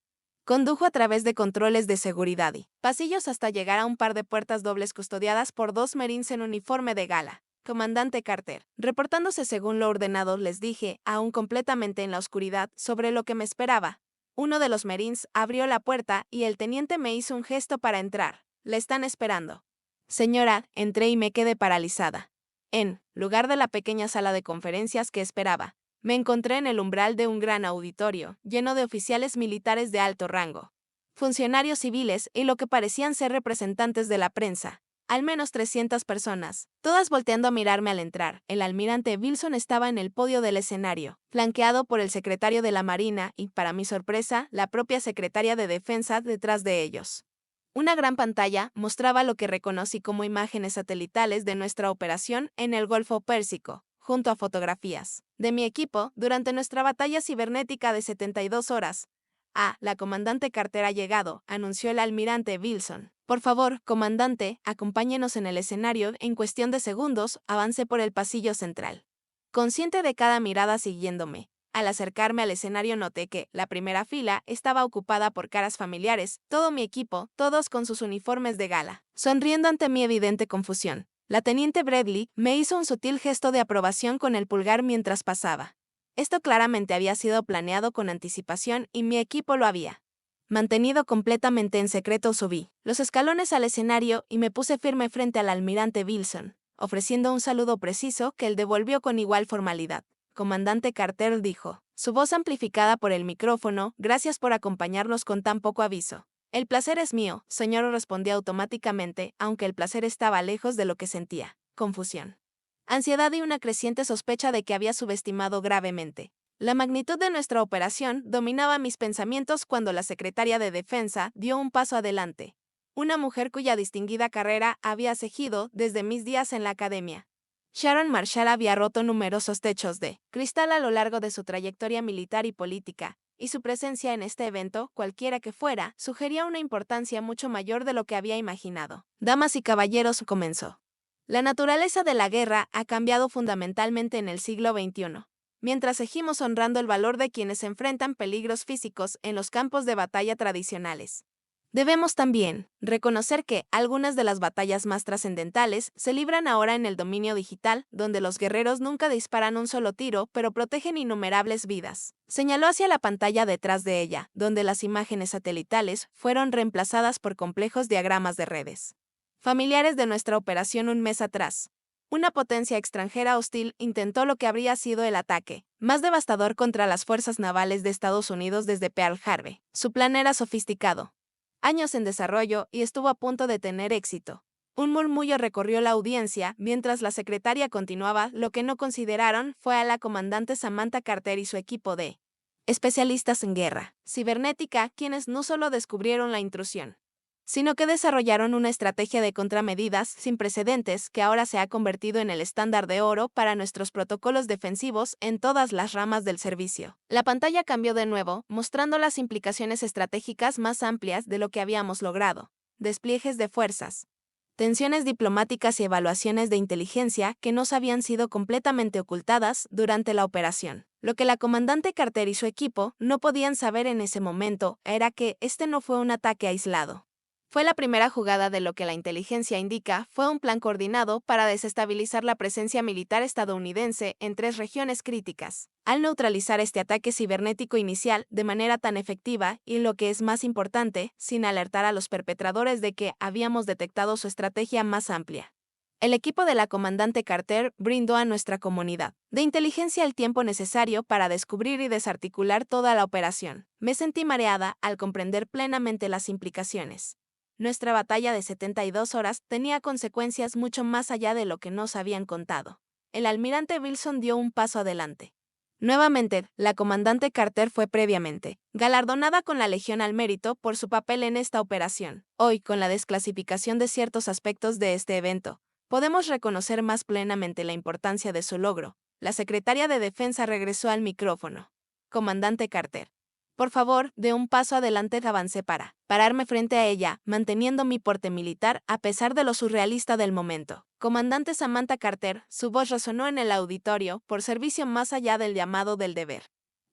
condujo a través de controles de seguridad y pasillos hasta llegar a un par de puertas dobles custodiadas por 2 marines en uniforme de gala. Comandante Carter, reportándose según lo ordenado, les dije, aún completamente en la oscuridad, sobre lo que me esperaba. Uno de los marines abrió la puerta y el teniente me hizo un gesto para entrar. Le están esperando. Señora, entré y me quedé paralizada. En lugar de la pequeña sala de conferencias que esperaba, me encontré en el umbral de un gran auditorio, lleno de oficiales militares de alto rango, funcionarios civiles y lo que parecían ser representantes de la prensa. Al menos 300 personas, todas volteando a mirarme al entrar. El almirante Wilson estaba en el podio del escenario, flanqueado por el secretario de la Marina y, para mi sorpresa, la propia secretaria de Defensa detrás de ellos. Una gran pantalla mostraba lo que reconocí como imágenes satelitales de nuestra operación en el Golfo Pérsico, junto a fotografías de mi equipo durante nuestra batalla cibernética de 72 horas. La comandante Carter ha llegado, anunció el almirante Wilson. Por favor, comandante, acompáñenos en el escenario. En cuestión de segundos, avancé por el pasillo central, consciente de cada mirada siguiéndome. Al acercarme al escenario noté que la primera fila estaba ocupada por caras familiares, todo mi equipo, todos con sus uniformes de gala, sonriendo ante mi evidente confusión. La teniente Bradley me hizo un sutil gesto de aprobación con el pulgar mientras pasaba. Esto claramente había sido planeado con anticipación y mi equipo lo había mantenido completamente en secreto. Subí los escalones al escenario y me puse firme frente al almirante Wilson, ofreciendo un saludo preciso que él devolvió con igual formalidad. Comandante Carter, dijo, su voz amplificada por el micrófono, gracias por acompañarnos con tan poco aviso. El placer es mío, señor, respondí automáticamente, aunque el placer estaba lejos de lo que sentía. Confusión, ansiedad y una creciente sospecha de que había subestimado gravemente la magnitud de nuestra operación dominaba mis pensamientos cuando la secretaria de Defensa dio un paso adelante. Una mujer cuya distinguida carrera había seguido desde mis días en la academia. Sharon Marshall había roto numerosos techos de cristal a lo largo de su trayectoria militar y política, y su presencia en este evento, cualquiera que fuera, sugería una importancia mucho mayor de lo que había imaginado. Damas y caballeros, comenzó. La naturaleza de la guerra ha cambiado fundamentalmente en el siglo XXI. Mientras seguimos honrando el valor de quienes enfrentan peligros físicos en los campos de batalla tradicionales, debemos también reconocer que algunas de las batallas más trascendentales se libran ahora en el dominio digital, donde los guerreros nunca disparan un solo tiro, pero protegen innumerables vidas. Señaló hacia la pantalla detrás de ella, donde las imágenes satelitales fueron reemplazadas por complejos diagramas de redes familiares de nuestra operación un mes atrás. Una potencia extranjera hostil intentó lo que habría sido el ataque más devastador contra las fuerzas navales de Estados Unidos desde Pearl Harbor. Su plan era sofisticado, años en desarrollo y estuvo a punto de tener éxito. Un murmullo recorrió la audiencia mientras la secretaria continuaba. Lo que no consideraron fue a la comandante Samantha Carter y su equipo de especialistas en guerra cibernética, quienes no solo descubrieron la intrusión, sino que desarrollaron una estrategia de contramedidas sin precedentes que ahora se ha convertido en el estándar de oro para nuestros protocolos defensivos en todas las ramas del servicio. La pantalla cambió de nuevo, mostrando las implicaciones estratégicas más amplias de lo que habíamos logrado. Despliegues de fuerzas, tensiones diplomáticas y evaluaciones de inteligencia que nos habían sido completamente ocultadas durante la operación. Lo que la comandante Carter y su equipo no podían saber en ese momento era que este no fue un ataque aislado. Fue la primera jugada de lo que la inteligencia indica fue un plan coordinado para desestabilizar la presencia militar estadounidense en 3 regiones críticas. Al neutralizar este ataque cibernético inicial de manera tan efectiva y, lo que es más importante, sin alertar a los perpetradores de que habíamos detectado su estrategia más amplia, el equipo de la comandante Carter brindó a nuestra comunidad de inteligencia el tiempo necesario para descubrir y desarticular toda la operación. Me sentí mareada al comprender plenamente las implicaciones. Nuestra batalla de 72 horas tenía consecuencias mucho más allá de lo que nos habían contado. El almirante Wilson dio un paso adelante. Nuevamente, la comandante Carter fue previamente galardonada con la Legión al Mérito por su papel en esta operación. Hoy, con la desclasificación de ciertos aspectos de este evento, podemos reconocer más plenamente la importancia de su logro. La secretaria de Defensa regresó al micrófono. Comandante Carter, por favor, dé un paso adelante. Avancé para pararme frente a ella, manteniendo mi porte militar a pesar de lo surrealista del momento. Comandante Samantha Carter, su voz resonó en el auditorio por servicio más allá del llamado del deber.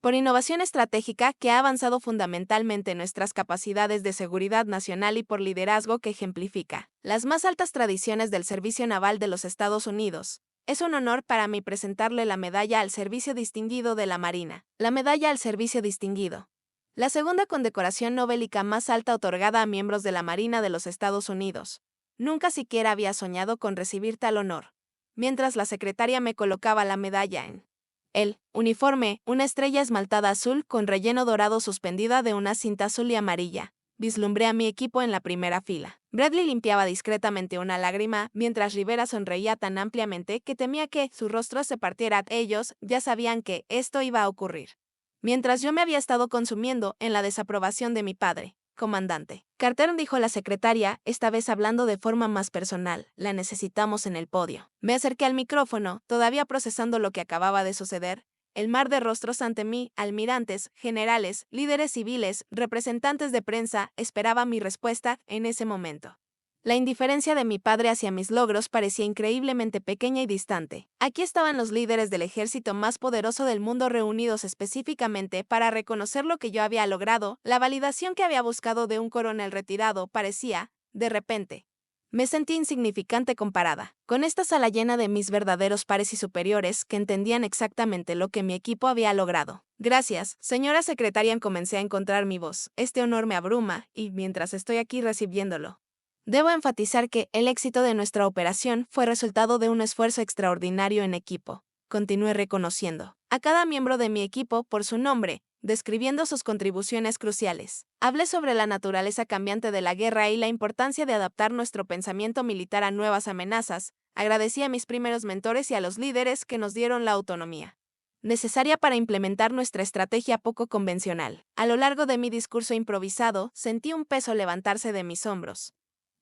Por innovación estratégica que ha avanzado fundamentalmente en nuestras capacidades de seguridad nacional y por liderazgo que ejemplifica las más altas tradiciones del servicio naval de los Estados Unidos. Es un honor para mí presentarle la Medalla al Servicio Distinguido de la Marina. La Medalla al Servicio Distinguido, la segunda condecoración no bélica más alta otorgada a miembros de la Marina de los Estados Unidos. Nunca siquiera había soñado con recibir tal honor. Mientras la secretaria me colocaba la medalla en el uniforme, una estrella esmaltada azul con relleno dorado suspendida de una cinta azul y amarilla, vislumbré a mi equipo en la primera fila. Bradley limpiaba discretamente una lágrima mientras Rivera sonreía tan ampliamente que temía que su rostro se partiera. Ellos ya sabían que esto iba a ocurrir. Mientras yo me había estado consumiendo en la desaprobación de mi padre, comandante Carter, dijo la secretaria, esta vez hablando de forma más personal, la necesitamos en el podio. Me acerqué al micrófono, todavía procesando lo que acababa de suceder. El mar de rostros ante mí, almirantes, generales, líderes civiles, representantes de prensa, esperaba mi respuesta en ese momento. La indiferencia de mi padre hacia mis logros parecía increíblemente pequeña y distante. Aquí estaban los líderes del ejército más poderoso del mundo reunidos específicamente para reconocer lo que yo había logrado. La validación que había buscado de un coronel retirado parecía, de repente. Me sentí insignificante comparada con esta sala llena de mis verdaderos pares y superiores que entendían exactamente lo que mi equipo había logrado. Gracias, señora secretaria, comencé a encontrar mi voz. Este honor me abruma, y mientras estoy aquí recibiéndolo, debo enfatizar que el éxito de nuestra operación fue resultado de un esfuerzo extraordinario en equipo. Continué reconociendo a cada miembro de mi equipo por su nombre, describiendo sus contribuciones cruciales. Hablé sobre la naturaleza cambiante de la guerra y la importancia de adaptar nuestro pensamiento militar a nuevas amenazas. Agradecí a mis primeros mentores y a los líderes que nos dieron la autonomía necesaria para implementar nuestra estrategia poco convencional. A lo largo de mi discurso improvisado, sentí un peso levantarse de mis hombros.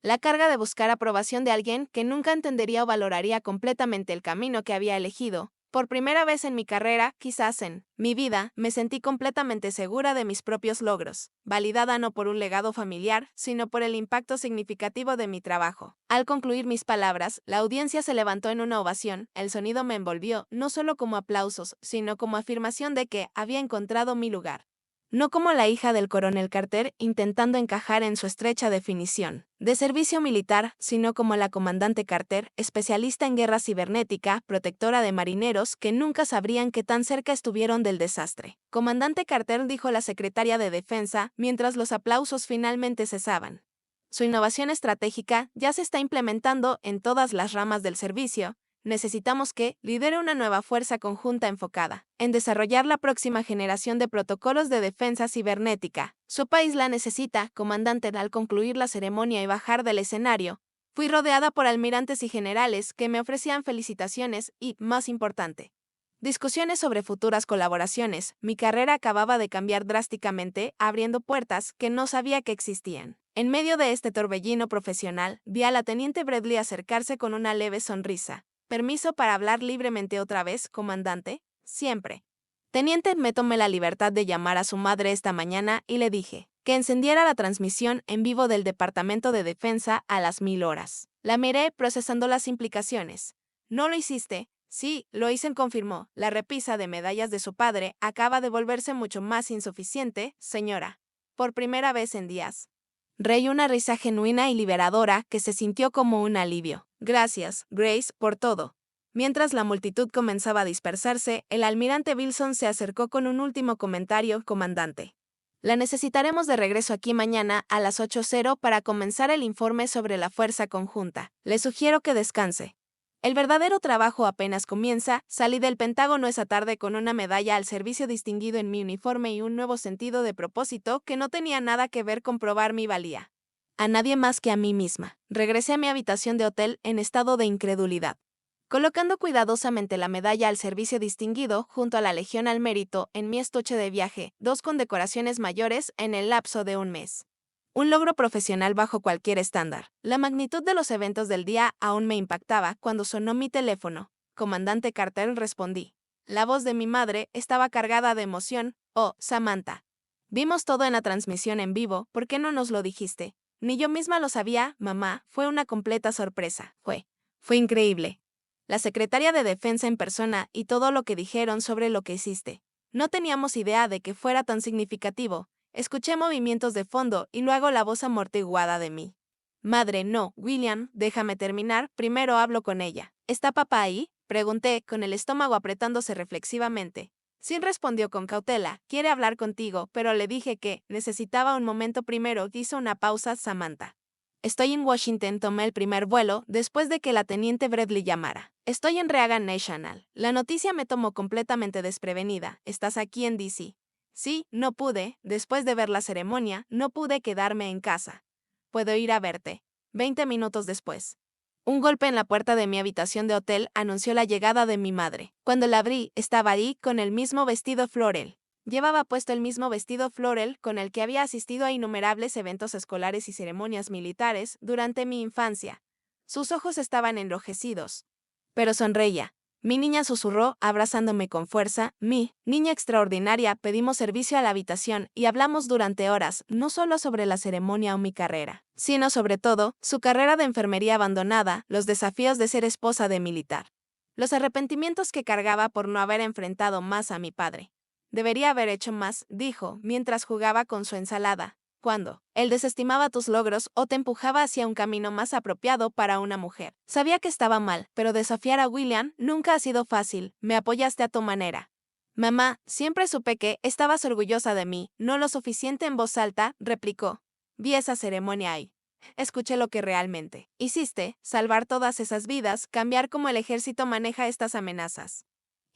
La carga de buscar aprobación de alguien que nunca entendería o valoraría completamente el camino que había elegido. Por primera vez en mi carrera, quizás en mi vida, me sentí completamente segura de mis propios logros, validada no por un legado familiar, sino por el impacto significativo de mi trabajo. Al concluir mis palabras, la audiencia se levantó en una ovación. El sonido me envolvió, no solo como aplausos, sino como afirmación de que había encontrado mi lugar. No como la hija del coronel Carter intentando encajar en su estrecha definición de servicio militar, sino como la comandante Carter, especialista en guerra cibernética, protectora de marineros que nunca sabrían qué tan cerca estuvieron del desastre. Comandante Carter, dijo la secretaria de Defensa, mientras los aplausos finalmente cesaban. Su innovación estratégica ya se está implementando en todas las ramas del servicio. Necesitamos que lidere una nueva fuerza conjunta enfocada en desarrollar la próxima generación de protocolos de defensa cibernética. Su país la necesita, comandante. Al concluir la ceremonia y bajar del escenario, fui rodeada por almirantes y generales que me ofrecían felicitaciones y, más importante, discusiones sobre futuras colaboraciones. Mi carrera acababa de cambiar drásticamente, abriendo puertas que no sabía que existían. En medio de este torbellino profesional, vi a la teniente Bradley acercarse con una leve sonrisa. ¿Permiso para hablar libremente otra vez, comandante? Siempre. Teniente, me tomé la libertad de llamar a su madre esta mañana y le dije que encendiera la transmisión en vivo del Departamento de Defensa a las 1000 horas. La miré procesando las implicaciones. ¿No lo hiciste? Sí, lo hice, confirmó. La repisa de medallas de su padre acaba de volverse mucho más insuficiente, señora. Por primera vez en días. Reí una risa genuina y liberadora que se sintió como un alivio. Gracias, Grace, por todo. Mientras la multitud comenzaba a dispersarse, el almirante Wilson se acercó con un último comentario. Comandante, la necesitaremos de regreso aquí mañana a las 8:00 para comenzar el informe sobre la fuerza conjunta. Le sugiero que descanse. El verdadero trabajo apenas comienza. Salí del Pentágono esa tarde con una medalla al servicio distinguido en mi uniforme y un nuevo sentido de propósito que no tenía nada que ver con probar mi valía a nadie más que a mí misma. Regresé a mi habitación de hotel en estado de incredulidad, colocando cuidadosamente la medalla al servicio distinguido junto a la Legión al Mérito en mi estuche de viaje, 2 condecoraciones mayores en el lapso de un mes. Un logro profesional bajo cualquier estándar. La magnitud de los eventos del día aún me impactaba cuando sonó mi teléfono. Comandante Carter, respondí. La voz de mi madre estaba cargada de emoción. Oh, Samantha. Vimos todo en la transmisión en vivo, ¿por qué no nos lo dijiste? Ni yo misma lo sabía, mamá, fue una completa sorpresa. Fue increíble. La secretaria de Defensa en persona y todo lo que dijeron sobre lo que hiciste. No teníamos idea de que fuera tan significativo. Escuché movimientos de fondo y luego la voz amortiguada de mí. Madre, no, William, déjame terminar, primero hablo con ella. ¿Está papá ahí? Pregunté, con el estómago apretándose reflexivamente. Sin respondió con cautela, quiere hablar contigo, pero le dije que necesitaba un momento primero. Hizo una pausa Samantha. Estoy en Washington, tomé el primer vuelo después de que la teniente Bradley llamara. Estoy en Reagan National. La noticia me tomó completamente desprevenida. ¿Estás aquí en DC? Sí, no pude, después de ver la ceremonia, no pude quedarme en casa. Puedo ir a verte. 20 minutos después. Un golpe en la puerta de mi habitación de hotel anunció la llegada de mi madre. Cuando la abrí, estaba ahí con el mismo vestido floral Llevaba puesto el mismo vestido floral con el que había asistido a innumerables eventos escolares y ceremonias militares durante mi infancia. Sus ojos estaban enrojecidos, pero sonreía. Mi niña susurró, abrazándome con fuerza. Mi niña extraordinaria, pedimos servicio a la habitación y hablamos durante horas, no solo sobre la ceremonia o mi carrera, sino sobre todo, su carrera de enfermería abandonada, los desafíos de ser esposa de militar, los arrepentimientos que cargaba por no haber enfrentado más a mi padre. Debería haber hecho más, dijo, mientras jugaba con su ensalada. Cuando él desestimaba tus logros o te empujaba hacia un camino más apropiado para una mujer. Sabía que estaba mal, pero desafiar a William nunca ha sido fácil. Me apoyaste a tu manera. Mamá, siempre supe que estabas orgullosa de mí, no lo suficiente en voz alta, replicó. Vi esa ceremonia ahí. Escuché lo que realmente hiciste, salvar todas esas vidas, cambiar cómo el ejército maneja estas amenazas.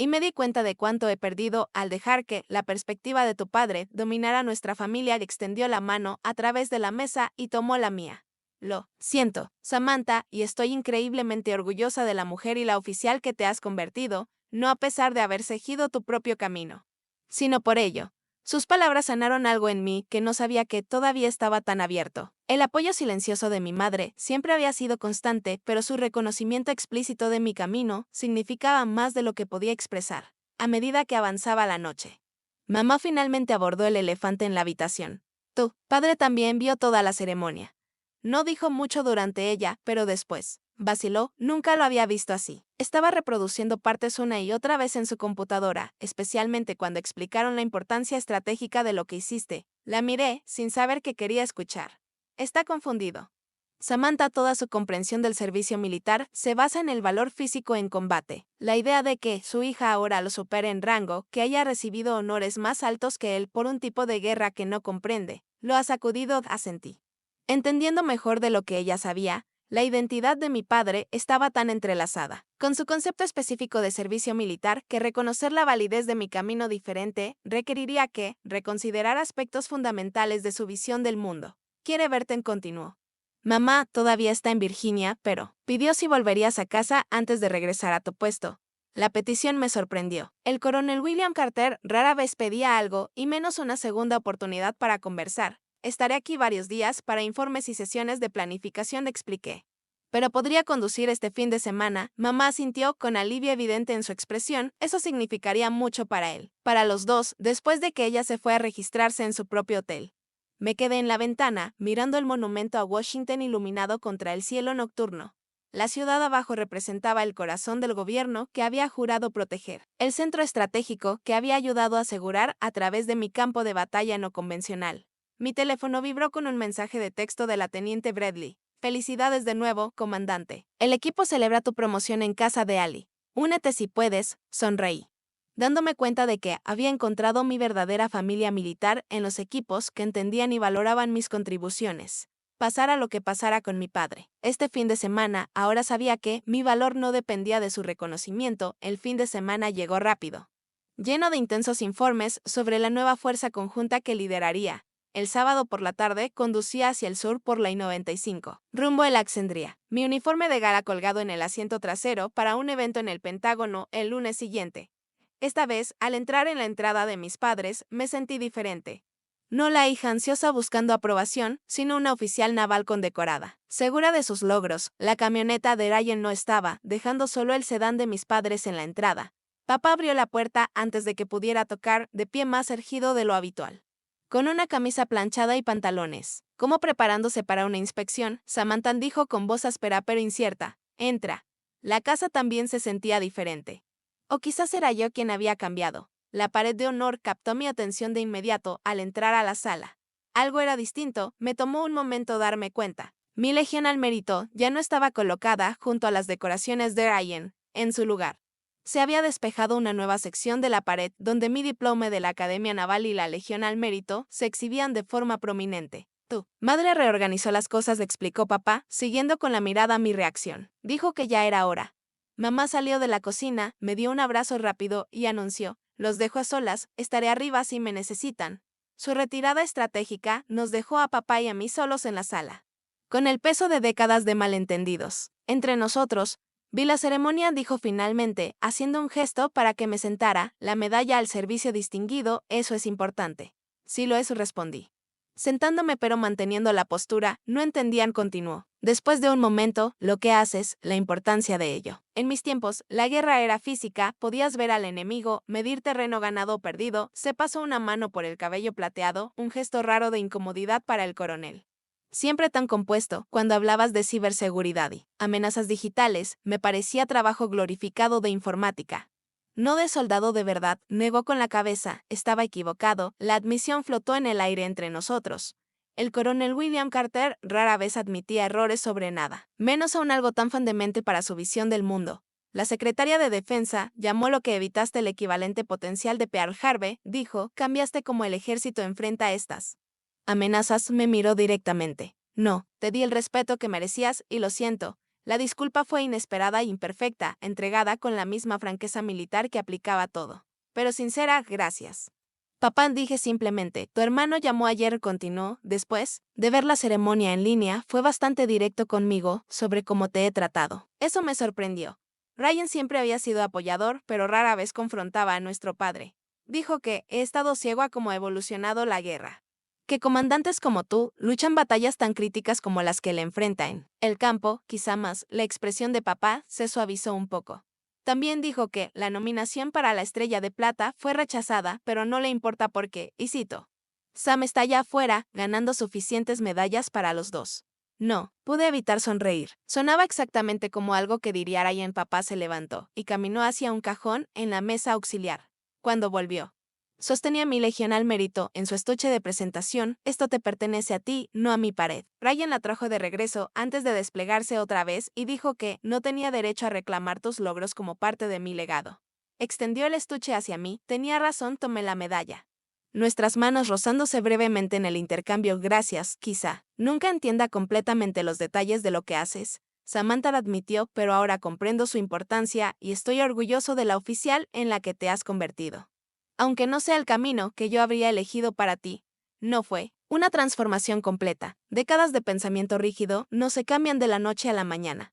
Y me di cuenta de cuánto he perdido al dejar que la perspectiva de tu padre dominara nuestra familia y extendió la mano a través de la mesa y tomó la mía. Lo siento, Samantha, y estoy increíblemente orgullosa de la mujer y la oficial que te has convertido, no a pesar de haber seguido tu propio camino, sino por ello. Sus palabras sanaron algo en mí que no sabía que todavía estaba tan abierto. El apoyo silencioso de mi madre siempre había sido constante, pero su reconocimiento explícito de mi camino significaba más de lo que podía expresar. A medida que avanzaba la noche, mamá finalmente abordó el elefante en la habitación. Tu padre también vio toda la ceremonia. No dijo mucho durante ella, pero después vaciló, nunca lo había visto así. Estaba reproduciendo partes una y otra vez en su computadora, especialmente cuando explicaron la importancia estratégica de lo que hiciste. La miré, sin saber qué quería escuchar. Está confundido. Samantha, toda su comprensión del servicio militar se basa en el valor físico en combate. La idea de que su hija ahora lo supere en rango, que haya recibido honores más altos que él por un tipo de guerra que no comprende, lo ha sacudido, asentí. Entendiendo mejor de lo que ella sabía, la identidad de mi padre estaba tan entrelazada con su concepto específico de servicio militar que reconocer la validez de mi camino diferente requeriría que reconsiderar aspectos fundamentales de su visión del mundo. Quiere verte en continuo. Mamá todavía está en Virginia, pero pidió si volverías a casa antes de regresar a tu puesto. La petición me sorprendió. El coronel William Carter rara vez pedía algo y menos una segunda oportunidad para conversar. Estaré aquí varios días para informes y sesiones de planificación, expliqué. Pero podría conducir este fin de semana, mamá sintió con alivio evidente en su expresión, eso significaría mucho para él. Para los dos, después de que ella se fue a registrarse en su propio hotel. Me quedé en la ventana, mirando el monumento a Washington iluminado contra el cielo nocturno. La ciudad abajo representaba el corazón del gobierno que había jurado proteger, el centro estratégico que había ayudado a asegurar a través de mi campo de batalla no convencional. Mi teléfono vibró con un mensaje de texto de la teniente Bradley. Felicidades de nuevo, comandante. El equipo celebra tu promoción en casa de Ali. Únete si puedes, sonreí, dándome cuenta de que había encontrado mi verdadera familia militar en los equipos que entendían y valoraban mis contribuciones. Pasara lo que pasara con mi padre. Este fin de semana, ahora sabía que mi valor no dependía de su reconocimiento. El fin de semana llegó rápido, lleno de intensos informes sobre la nueva fuerza conjunta que lideraría. El sábado por la tarde conducía hacia el sur por la I-95, rumbo a Alexandria. Mi uniforme de gala colgado en el asiento trasero para un evento en el Pentágono el lunes siguiente. Esta vez, al entrar en la entrada de mis padres, me sentí diferente. No la hija ansiosa buscando aprobación, sino una oficial naval condecorada. Segura de sus logros, la camioneta de Ryan no estaba, dejando solo el sedán de mis padres en la entrada. Papá abrió la puerta antes de que pudiera tocar, de pie más erguido de lo habitual, con una camisa planchada y pantalones. Como preparándose para una inspección, Samantha dijo con voz áspera pero incierta, entra. La casa también se sentía diferente. O quizás era yo quien había cambiado. La pared de honor captó mi atención de inmediato al entrar a la sala. Algo era distinto, me tomó un momento darme cuenta. Mi legión al mérito ya no estaba colocada junto a las decoraciones de Ryan, en su lugar. Se había despejado una nueva sección de la pared donde mi diploma de la Academia Naval y la Legión al Mérito se exhibían de forma prominente. Tu madre reorganizó las cosas, explicó papá, siguiendo con la mirada mi reacción. Dijo que ya era hora. Mamá salió de la cocina, me dio un abrazo rápido y anunció, los dejo a solas, estaré arriba si me necesitan. Su retirada estratégica nos dejó a papá y a mí solos en la sala, con el peso de décadas de malentendidos entre nosotros. Vi la ceremonia, dijo finalmente, haciendo un gesto para que me sentara. La medalla al servicio distinguido, eso es importante. Sí lo es, respondí. Sentándome pero manteniendo la postura, no entendían, continuó. Después de un momento, lo que haces, la importancia de ello. En mis tiempos, la guerra era física, podías ver al enemigo, medir terreno ganado o perdido, se pasó una mano por el cabello plateado, un gesto raro de incomodidad para el coronel. Siempre tan compuesto, cuando hablabas de ciberseguridad y amenazas digitales, me parecía trabajo glorificado de informática. No de soldado de verdad, negó con la cabeza, estaba equivocado, la admisión flotó en el aire entre nosotros. El coronel William Carter rara vez admitía errores sobre nada, menos aún algo tan fundamental para su visión del mundo. La secretaria de Defensa llamó lo que evitaste el equivalente potencial de Pearl Harbor, dijo, cambiaste como el ejército enfrenta a estas amenazas. Me miró directamente. No, te di el respeto que merecías y lo siento. La disculpa fue inesperada e imperfecta, entregada con la misma franqueza militar que aplicaba a todo. Pero sincera, gracias. Papá, dije simplemente. Tu hermano llamó ayer, continuó. Después de ver la ceremonia en línea, fue bastante directo conmigo sobre cómo te he tratado. Eso me sorprendió. Ryan siempre había sido apoyador, pero rara vez confrontaba a nuestro padre. Dijo que he estado ciego a cómo ha evolucionado la guerra. Que comandantes como tú luchan batallas tan críticas como las que le enfrentan. El campo, quizá más, la expresión de papá se suavizó un poco. También dijo que la nominación para la Estrella de Plata fue rechazada, pero no le importa por qué, y cito. Sam está allá afuera, ganando suficientes medallas para los dos. No, pude evitar sonreír. Sonaba exactamente como algo que diría Ryan. Papá se levantó y caminó hacia un cajón en la mesa auxiliar. Cuando volvió, sostenía mi legión al mérito en su estuche de presentación. Esto te pertenece a ti, no a mi pared. Ryan la trajo de regreso antes de desplegarse otra vez y dijo que no tenía derecho a reclamar tus logros como parte de mi legado. Extendió el estuche hacia mí. Tenía razón, tomé la medalla. Nuestras manos rozándose brevemente en el intercambio. Gracias, quizá. Nunca entienda completamente los detalles de lo que haces, Samantha admitió, pero ahora comprendo su importancia y estoy orgulloso de la oficial en la que te has convertido. Aunque no sea el camino que yo habría elegido para ti, no fue una transformación completa. Décadas de pensamiento rígido no se cambian de la noche a la mañana.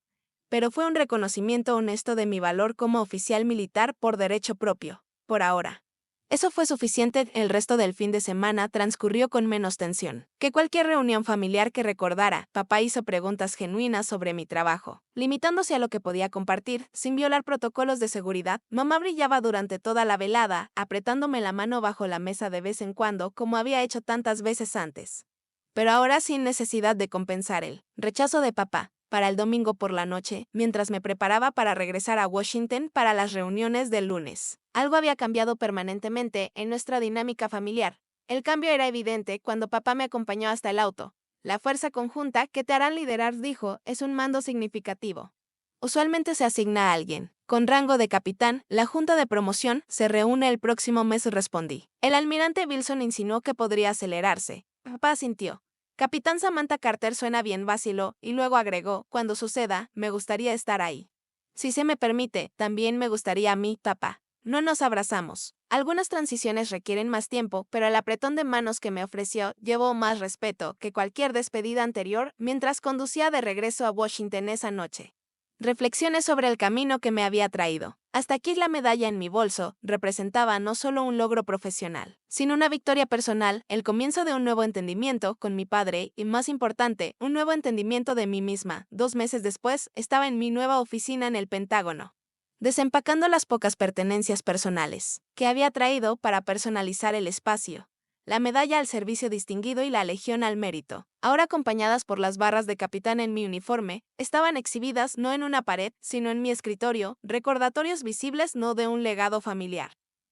Pero fue un reconocimiento honesto de mi valor como oficial militar por derecho propio, por ahora. Eso fue suficiente. El resto del fin de semana transcurrió con menos tensión que cualquier reunión familiar que recordara. Papá hizo preguntas genuinas sobre mi trabajo, limitándose a lo que podía compartir, sin violar protocolos de seguridad. Mamá brillaba durante toda la velada, apretándome la mano bajo la mesa de vez en cuando, como había hecho tantas veces antes. Pero ahora sin necesidad de compensar el rechazo de papá. Para el domingo por la noche, mientras me preparaba para regresar a Washington para las reuniones del lunes, algo había cambiado permanentemente en nuestra dinámica familiar. El cambio era evidente cuando papá me acompañó hasta el auto. La fuerza conjunta que te harán liderar, dijo, es un mando significativo. Usualmente se asigna a alguien con rango de capitán. La junta de promoción se reúne el próximo mes, respondí. El almirante Wilson insinuó que podría acelerarse. Papá asintió. Capitán Samantha Carter suena bien, vaciló, y luego agregó, cuando suceda, me gustaría estar ahí. Si se me permite, también me gustaría a mí, papá. No nos abrazamos. Algunas transiciones requieren más tiempo, pero el apretón de manos que me ofreció llevó más respeto que cualquier despedida anterior mientras conducía de regreso a Washington esa noche. Reflexiones sobre el camino que me había traído. Hasta aquí la medalla en mi bolso representaba no solo un logro profesional, sino una victoria personal, el comienzo de un nuevo entendimiento con mi padre y, más importante, un nuevo entendimiento de mí misma. 2 meses después, estaba en mi nueva oficina en el Pentágono, desempacando las pocas pertenencias personales que había traído para personalizar el espacio. La medalla al servicio distinguido y la legión al mérito, ahora acompañadas por las barras de capitán en mi uniforme, estaban exhibidas no en una pared, sino en mi escritorio, recordatorios visibles no de un legado familiar,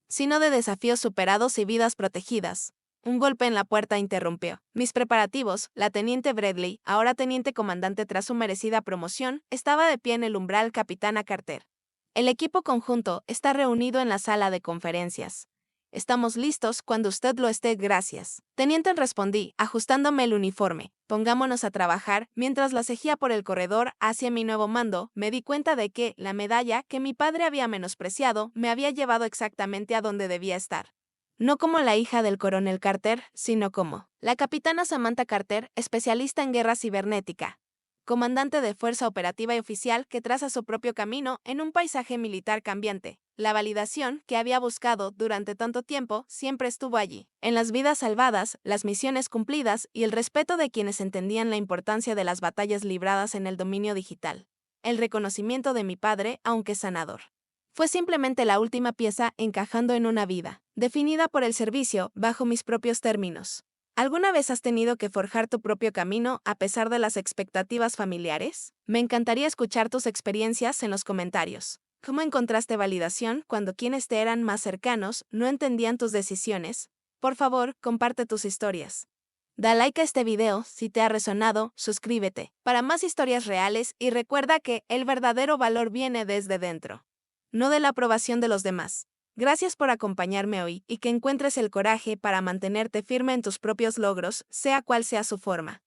sino de desafíos superados y vidas protegidas. Un golpe en la puerta interrumpió mis preparativos. La teniente Bradley, ahora teniente comandante tras su merecida promoción, estaba de pie en el umbral. Capitana Carter. El equipo conjunto está reunido en la sala de conferencias. Estamos listos cuando usted lo esté, gracias. Teniente, respondí, ajustándome el uniforme. Pongámonos a trabajar. Mientras la seguía por el corredor hacia mi nuevo mando, me di cuenta de que la medalla que mi padre había menospreciado me había llevado exactamente a donde debía estar. No como la hija del coronel Carter, sino como la capitana Samantha Carter, especialista en guerra cibernética. comandante de fuerza operativa y oficial que traza su propio camino en un paisaje militar cambiante. La validación que había buscado durante tanto tiempo siempre estuvo allí, en las vidas salvadas, las misiones cumplidas y el respeto de quienes entendían la importancia de las batallas libradas en el dominio digital. El reconocimiento de mi padre, aunque sanador, fue simplemente la última pieza encajando en una vida, definida por el servicio bajo mis propios términos. ¿Alguna vez has tenido que forjar tu propio camino a pesar de las expectativas familiares? Me encantaría escuchar tus experiencias en los comentarios. ¿Cómo encontraste validación cuando quienes te eran más cercanos no entendían tus decisiones? Por favor, comparte tus historias. Da like a este video si te ha resonado, suscríbete para más historias reales y recuerda que el verdadero valor viene desde dentro, no de la aprobación de los demás. Gracias por acompañarme hoy y que encuentres el coraje para mantenerte firme en tus propios logros, sea cual sea su forma.